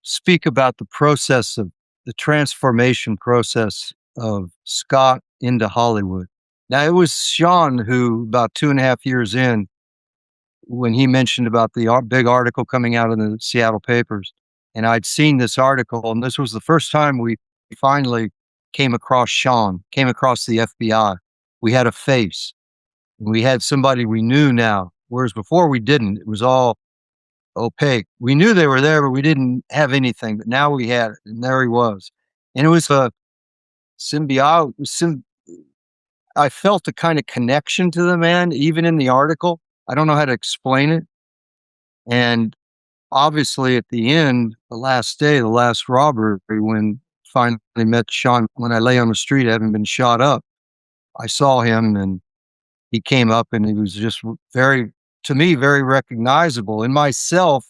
speak about the process of the transformation process of Scott into Hollywood. Now, it was Shawn who, about 2.5 years in, when he mentioned about the big article coming out in the Seattle papers, and I'd seen this article, and this was the first time we finally came across Shawn, came across the FBI. We had a face. We had somebody we knew now, whereas before we didn't. It was all opaque. We knew they were there, but we didn't have anything. But now we had it, and there he was. And it was a symbiote. I felt a kind of connection to the man, even in the article. I don't know how to explain it. And obviously, at the end, the last day, the last robbery, when finally met Shawn, when I lay on the street having been shot up, I saw him, and he came up, and he was just to me, very recognizable. In myself,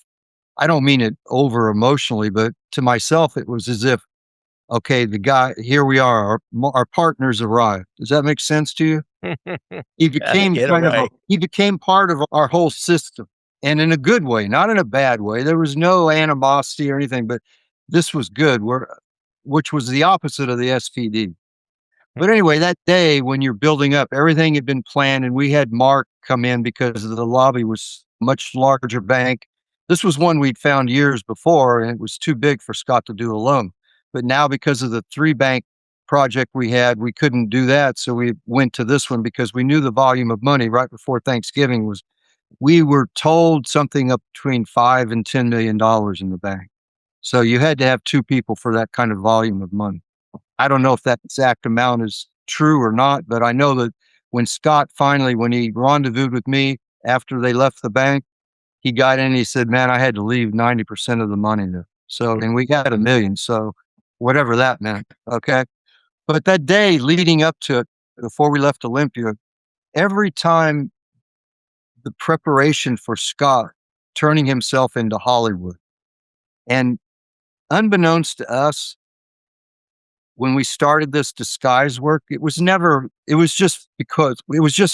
I don't mean it over emotionally, but to myself, it was as if, okay, the guy, here we are, our partners arrived. Does that make sense to you? He became he became part of our whole system, and in a good way, not in a bad way. There was no animosity or anything, but this was good, which was the opposite of the SPD. But anyway, that day when you're building up, everything had been planned, and we had Mark come in because the lobby was a much larger bank. This was one we'd found years before, and it was too big for Scott to do alone. But now, because of the 3-bank project we had, we couldn't do that. So we went to this one because we knew the volume of money right before Thanksgiving was, we were told something up between $5 and $10 million in the bank. So you had to have 2 people for that kind of volume of money. I don't know if that exact amount is true or not, but I know that when Scott finally, when he rendezvoused with me after they left the bank, he got in and he said, man, I had to leave 90% of the money there. So, and we got $1 million. So whatever that meant. Okay. But that day leading up to it, before we left Olympia, every time the preparation for Scott turning himself into Hollywood, and unbeknownst to us, when we started this disguise work, it was just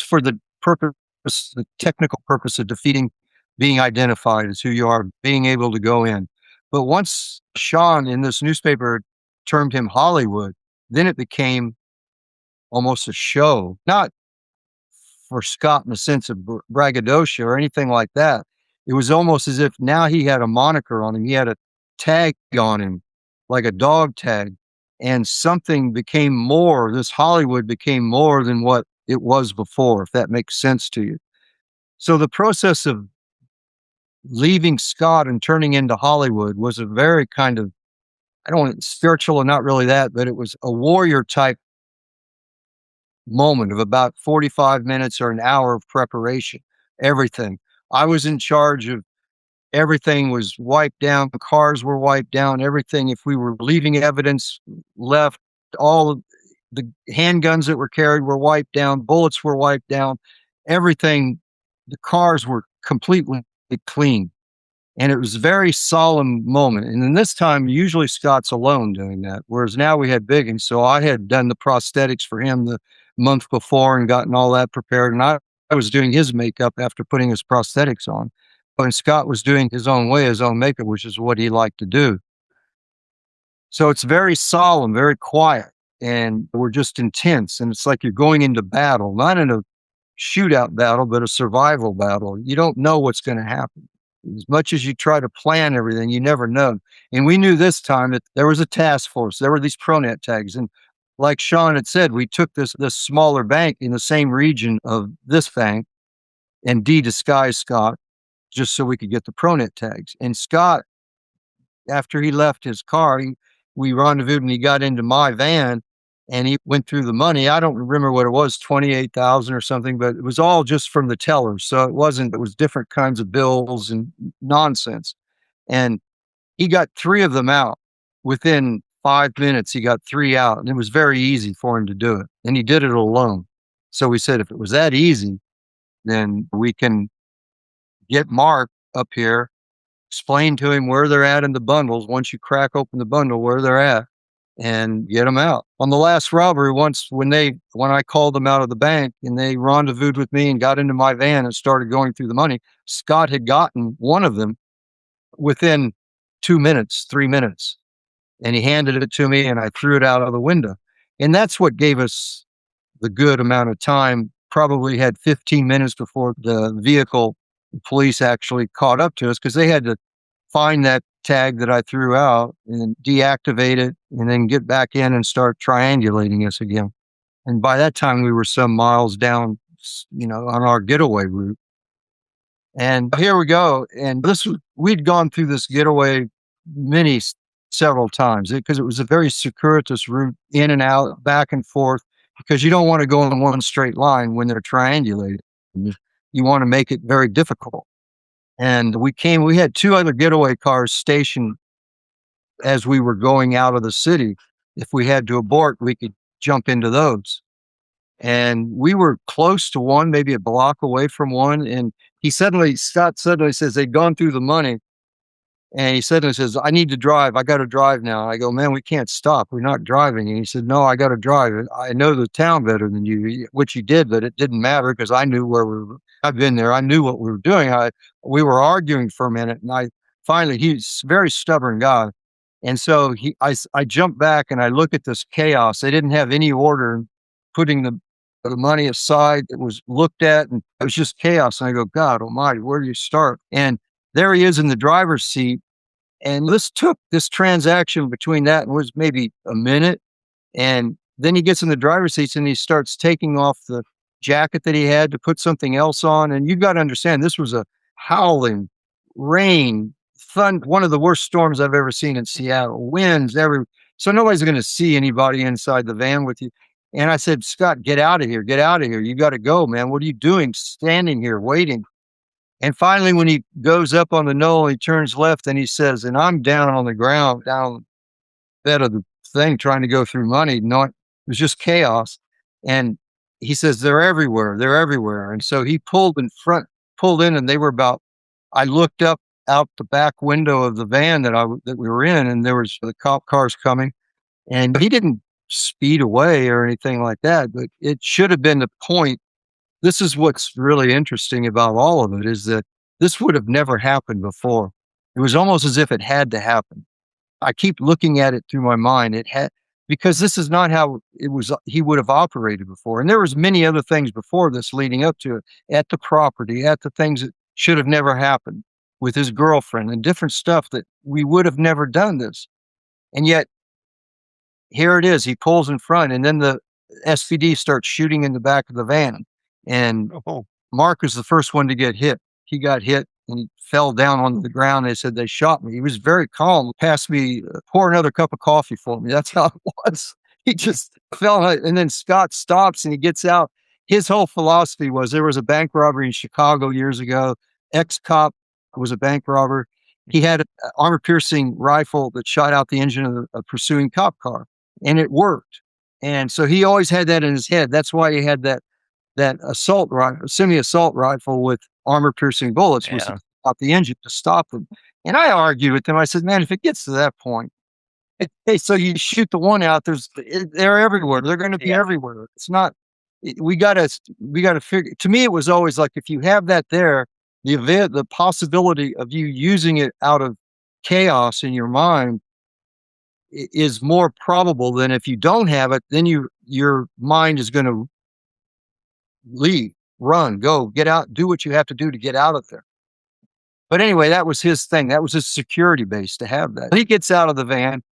for the purpose, the technical purpose of defeating, being identified as who you are, being able to go in. But once Shawn in this newspaper termed him Hollywood, then it became almost a show, not for Scott in the sense of braggadocio or anything like that. It was almost as if now he had a moniker on him. He had a tag on him, like a dog tag. And something became more, this Hollywood became more than what it was before, if that makes sense to you. So the process of leaving Scott and turning into Hollywood was a very kind of, I don't want spiritual, and not really that, but it was a warrior type moment of about 45 minutes or an hour of preparation, everything. I was in charge of everything. Was wiped down. The cars were wiped down. Everything. If we were leaving evidence left, all of the handguns that were carried were wiped down. Bullets were wiped down. Everything. The cars were completely clean. And it was a very solemn moment. And then this time, usually Scott's alone doing that. Whereas now we had Biggins. So I had done the prosthetics for him the month before and gotten all that prepared. And I was doing his makeup after putting his prosthetics on. And Scott was doing his own way, his own makeup, which is what he liked to do. So it's very solemn, very quiet, and we're just intense. And it's like you're going into battle, not in a shootout battle, but a survival battle. You don't know what's going to happen. As much as you try to plan everything, you never know. And we knew this time that there was a task force. There were these ProNet tags. And like Shawn had said, we took this smaller bank in the same region of this bank and de-disguised Scott. just so we could get the Pronet tags. And Scott, after he left his car, we rendezvoused and he got into my van and he went through the money. I don't remember what it was, 28,000 or something, but it was all just from the tellers. So it was different kinds of bills and nonsense. And he got 3 of them out within 5 minutes. He got 3 out, and it was very easy for him to do it. And he did it alone. So we said, if it was that easy, then we can get Mark up here, explain to him where they're at in the bundles. Once you crack open the bundle, where they're at, and get them out. On the last robbery, when I called them out of the bank and they rendezvoused with me and got into my van and started going through the money, Scott had gotten one of them within 2 minutes, 3 minutes. And he handed it to me and I threw it out of the window. And that's what gave us the good amount of time. Probably had 15 minutes before the police actually caught up to us, because they had to find that tag that I threw out and deactivate it and then get back in and start triangulating us again. And by that time we were some miles down, on our getaway route. And here we go. And we'd gone through this getaway several times, because it was a very circuitous route, in and out, back and forth, because you don't want to go in one straight line when they're triangulated. You want to make it very difficult. And we had 2 other getaway cars stationed as we were going out of the city. If we had to abort, we could jump into those. And we were close to one, maybe a block away from one. And Scott suddenly says they'd gone through the money. And he suddenly says, I need to drive. I got to drive now. I go, man, we can't stop. We're not driving. And he said, no, I got to drive. I know the town better than you, which he did, but it didn't matter because I knew I've been there. I knew what we were doing. We were arguing for a minute. And he's a very stubborn guy. And so I jumped back and I look at this chaos. They didn't have any order in putting the money aside. It was looked at and it was just chaos. And I go, God almighty, where do you start? And there he is in the driver's seat. And this transaction between that was maybe a minute. And then he gets in the driver's seat and he starts taking off the jacket that he had to put something else on. And you've got to understand, this was a howling rain, one of the worst storms I've ever seen in Seattle, winds so nobody's going to see anybody inside the van with you. And I said, Scott, get out of here. Get out of here. You got to go, man. What are you doing standing here waiting? And finally, when he goes up on the knoll, he turns left and he says, and I'm down on the ground, down the bed of the thing, trying to go through money. It was just chaos. And he says, they're everywhere. They're everywhere. And so he pulled in, and they were I looked up out the back window of the van that we were in, and there was the cop cars coming. And he didn't speed away or anything like that, but it should have been the point. This is what's really interesting about all of it, is that this would have never happened before. It was almost as if it had to happen. I keep looking at it through my mind. Because this is not how he would have operated before. And there was many other things before this leading up to it, at the property, at the things that should have never happened with his girlfriend and different stuff that we would have never done this. And yet here it is. He pulls in front, and then the SVD starts shooting in the back of the van. And Mark was the first one to get hit. He got hit and he fell down on the ground. They said they shot me. He was very calm. Passed me, pour another cup of coffee for me. That's how it was. He just fell. And then Scott stops and he gets out. His whole philosophy was, there was a bank robbery in Chicago years ago. Ex-cop was a bank robber. He had an armor-piercing rifle that shot out the engine of a pursuing cop car, and it worked. And so he always had that in his head. That's why he had that assault rifle, semi-assault rifle with armor-piercing bullets, was out the engine to stop them. And I argued with him. I said, man, if it gets to that point, hey, so you shoot the one out, they're everywhere. They're going to be everywhere. It's not. We got to figure. To me, it was always like, if you have that there, the possibility of you using it out of chaos in your mind is more probable than if you don't have it. Then your mind is going to leave, run, go, get out, do what you have to do to get out of there. But anyway, that was his thing. That was his security base, to have that. He gets out of the van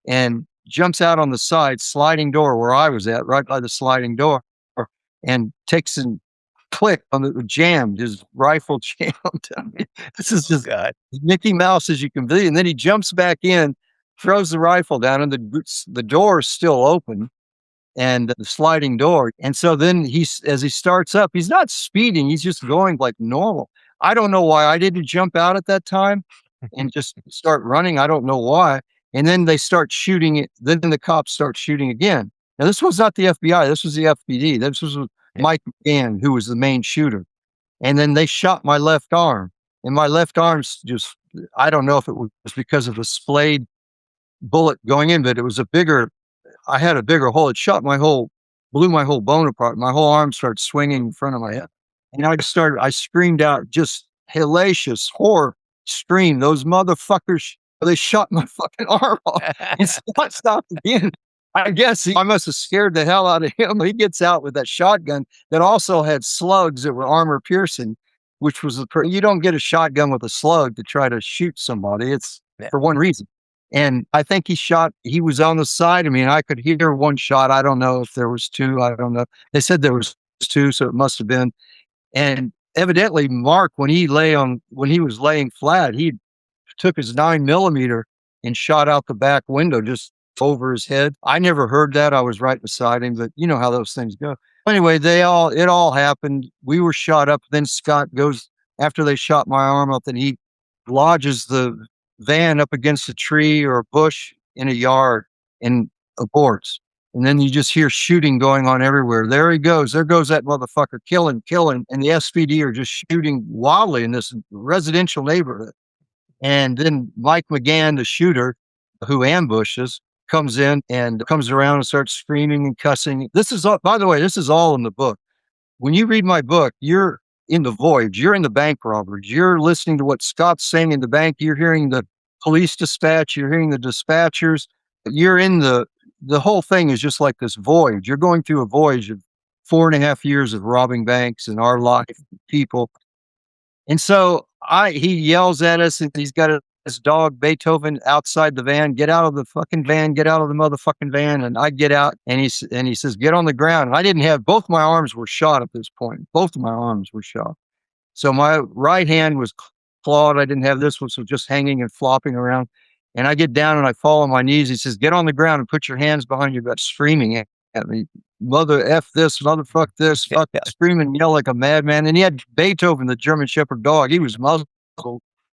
and jumps out on the side sliding door where I was at, right by the sliding door, and takes and click on the jammed, his rifle jammed. I mean, this is just God. Mickey Mouse as you can be. And then he jumps back in, throws the rifle down, and the door is still open, and the sliding door. And so then as he starts up, he's not speeding, he's just going like normal. I don't know why I didn't jump out at that time and just start running. I don't know why. And then they start shooting it. Then the cops start shooting again. Now, this was not the FBI. This was the FBD. This was Mike McGann, who was the main shooter. And then they shot my left arm. And my left arm's just, I don't know if it was because of the splayed bullet going in, but it was I had a bigger hole. It blew my whole bone apart. My whole arm started swinging in front of my head. And I screamed out, just hellacious horror scream. Those motherfuckers, they shot my fucking arm off. It's not stopped again. I guess I must have scared the hell out of him. He gets out with that shotgun that also had slugs that were armor piercing, which was you don't get a shotgun with a slug to try to shoot somebody. It's for one reason. And I think he was on the side of me, and I could hear one shot. I don't know if there was two. I don't know. They said there was two, so it must have been. And evidently Mark, when he was laying flat, he took his 9mm and shot out the back window just over his head. I never heard that. I was right beside him, but you know how those things go. Anyway, it all happened. We were shot up. Then Scott goes, after they shot my arm up, and he lodges the van up against a tree or a bush in a yard and aborts. And then you just hear shooting going on everywhere. There he goes. There goes that motherfucker, killing. And the SPD are just shooting wildly in this residential neighborhood. And then Mike McGann, the shooter who ambushes, comes in and comes around and starts screaming and cussing. This is all, by the way, this is all in the book. When you read my book, you're in the voyage. You're in the bank robberies. You're listening to what Scott's saying in the bank. You're hearing the police dispatch. You're hearing the dispatchers. You're in the whole thing is just like this voyage. You're going through a voyage of 4.5 years of robbing banks and our life, people. And so he yells at us, and he's got his dog Beethoven outside the van. Get out of the fucking van. Get out of the motherfucking van. And I get out, and he says, get on the ground. And I didn't have, both my arms were shot at this point. Both of my arms were shot. So my right hand was clawed. I didn't have this one, so just hanging and flopping around. And I get down and I fall on my knees. He says, get on the ground and put your hands behind your back, screaming at me. Mother F this, motherfuck this, fuck, screaming, yell like a madman. And he had Beethoven, the German Shepherd dog. He was muzzled.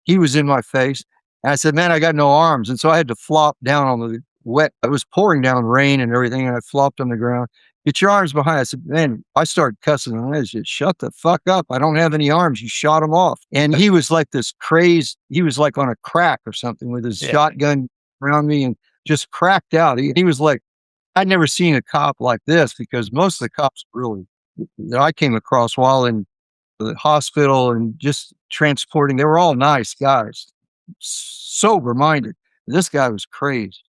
He was in my face. And I said, man, I got no arms. And so I had to flop down on the wet. It was pouring down rain and everything. And I flopped on the ground. Get your arms behind. I said, man, I started cussing. And I said, shut the fuck up. I don't have any arms. You shot them off. And he was like this crazed. He was like on a crack or something with his shotgun around me and just cracked out. He was like, I'd never seen a cop like this, because most of the cops really that I came across while in the hospital and just transporting, they were all nice guys, sober minded. This guy was crazed.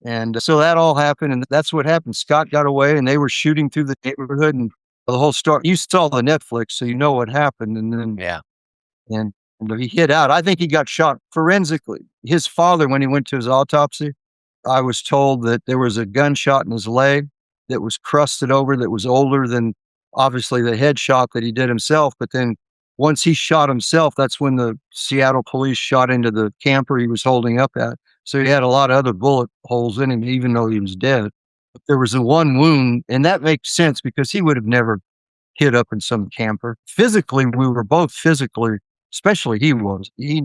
And so that all happened, and that's what happened. Scott got away, and they were shooting through the neighborhood, and the whole story. You saw the Netflix, so you know what happened. And then, and he hid out. I think he got shot forensically. His father, when he went to his autopsy, I was told that there was a gunshot in his leg that was crusted over, that was older than obviously the headshot that he did himself. But then once he shot himself, that's when the Seattle police shot into the camper he was holding up at. So he had a lot of other bullet holes in him, even though he was dead. But there was a one wound, and that makes sense because he would have never hid up in some camper. Physically, we were both physically, especially he was. He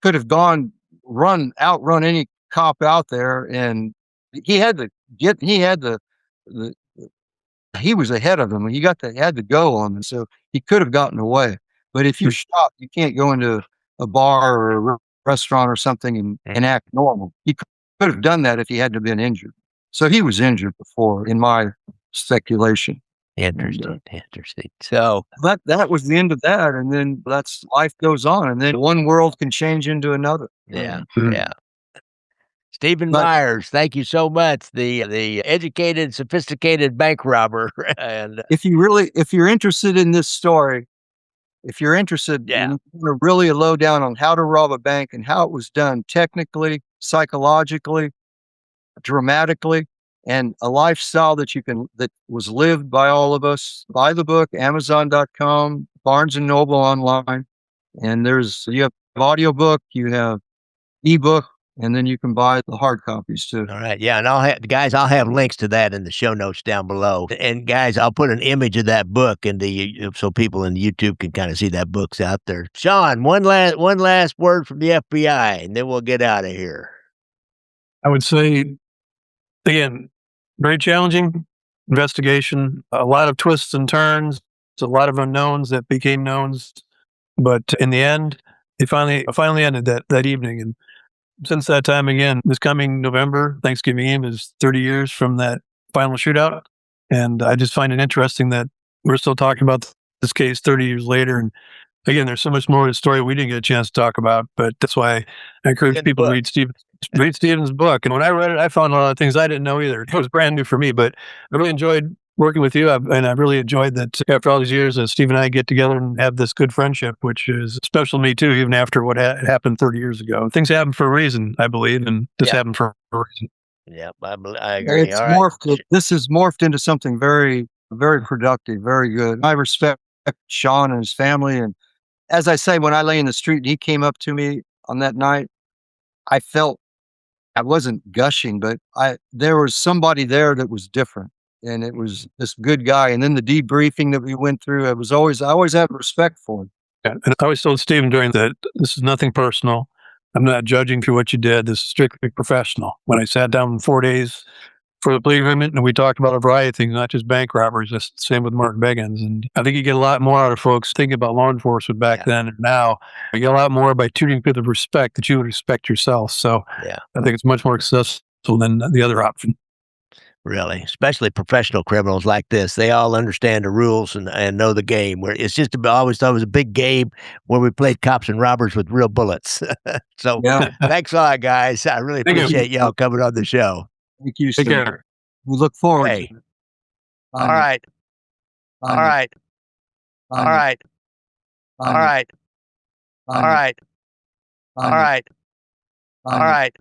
could have outrun any cop out there, and he was ahead of them. He had the go on them, so he could have gotten away. But if you're shot, you can't go into a bar or a restaurant or something and act normal. He could have done that if he hadn't been injured. So he was injured before, in my speculation. Interesting. So that was the end of that, and then that's life goes on, and then one world can change into another. Yeah. Stephen Myers, thank you so much. The educated, sophisticated bank robber. And if you're interested in this story, if you're interested in really a lowdown on how to rob a bank and how it was done technically, psychologically, dramatically, and a lifestyle that was lived by all of us. Buy the book, Amazon.com, Barnes and Noble online. And you have audiobook, you have ebook, and then you can buy the hard copies too. All right. Yeah. And I'll have links to that in the show notes down below. And guys, I'll put an image of that book so people in YouTube can kind of see that book's out there. Shawn, one last word from the FBI, and then we'll get out of here. I would say, again, very challenging investigation, a lot of twists and turns, a lot of unknowns that became knowns. But in the end, it finally ended that evening. And since that time, again, this coming November, Thanksgiving Eve, is 30 years from that final shootout. And I just find it interesting that we're still talking about this case 30 years later. And again, there's so much more to the story we didn't get a chance to talk about. But that's why I encourage people to read Stephen's book. And when I read it, I found a lot of things I didn't know either. It was brand new for me, but I really enjoyed working with you. And I really enjoyed that after all these years, Steve and I get together and have this good friendship, which is special to me too, even after what happened 30 years ago. Things happen for a reason, I believe, and this happened for a reason. Yep, I agree. This has morphed into something very, very productive, very good. I respect Shawn and his family. And as I say, when I lay in the street and he came up to me on that night, I felt, I wasn't gushing, but there was somebody there that was different. And it was this good guy. And then the debriefing that we went through, I always have respect for him. Yeah, and I always told Stephen during that, this is nothing personal. I'm not judging for what you did. This is strictly professional. When I sat down 4 days for the plea agreement and we talked about a variety of things, not just bank robberies, that's the same with Mark Beggins. And I think you get a lot more out of folks thinking about law enforcement back then and now. You get a lot more by tuning to the respect that you would respect yourself. So I think it's much more accessible than the other option. Really, especially professional criminals like this. They all understand the rules and know the game. Where it's just I always thought it was a big game where we played cops and robbers with real bullets. So thanks a lot, guys. I really appreciate y'all coming on the show. Thank you, Take sir. care. We look forward to it. All right. All right. All right. All right. All right. All right. All right.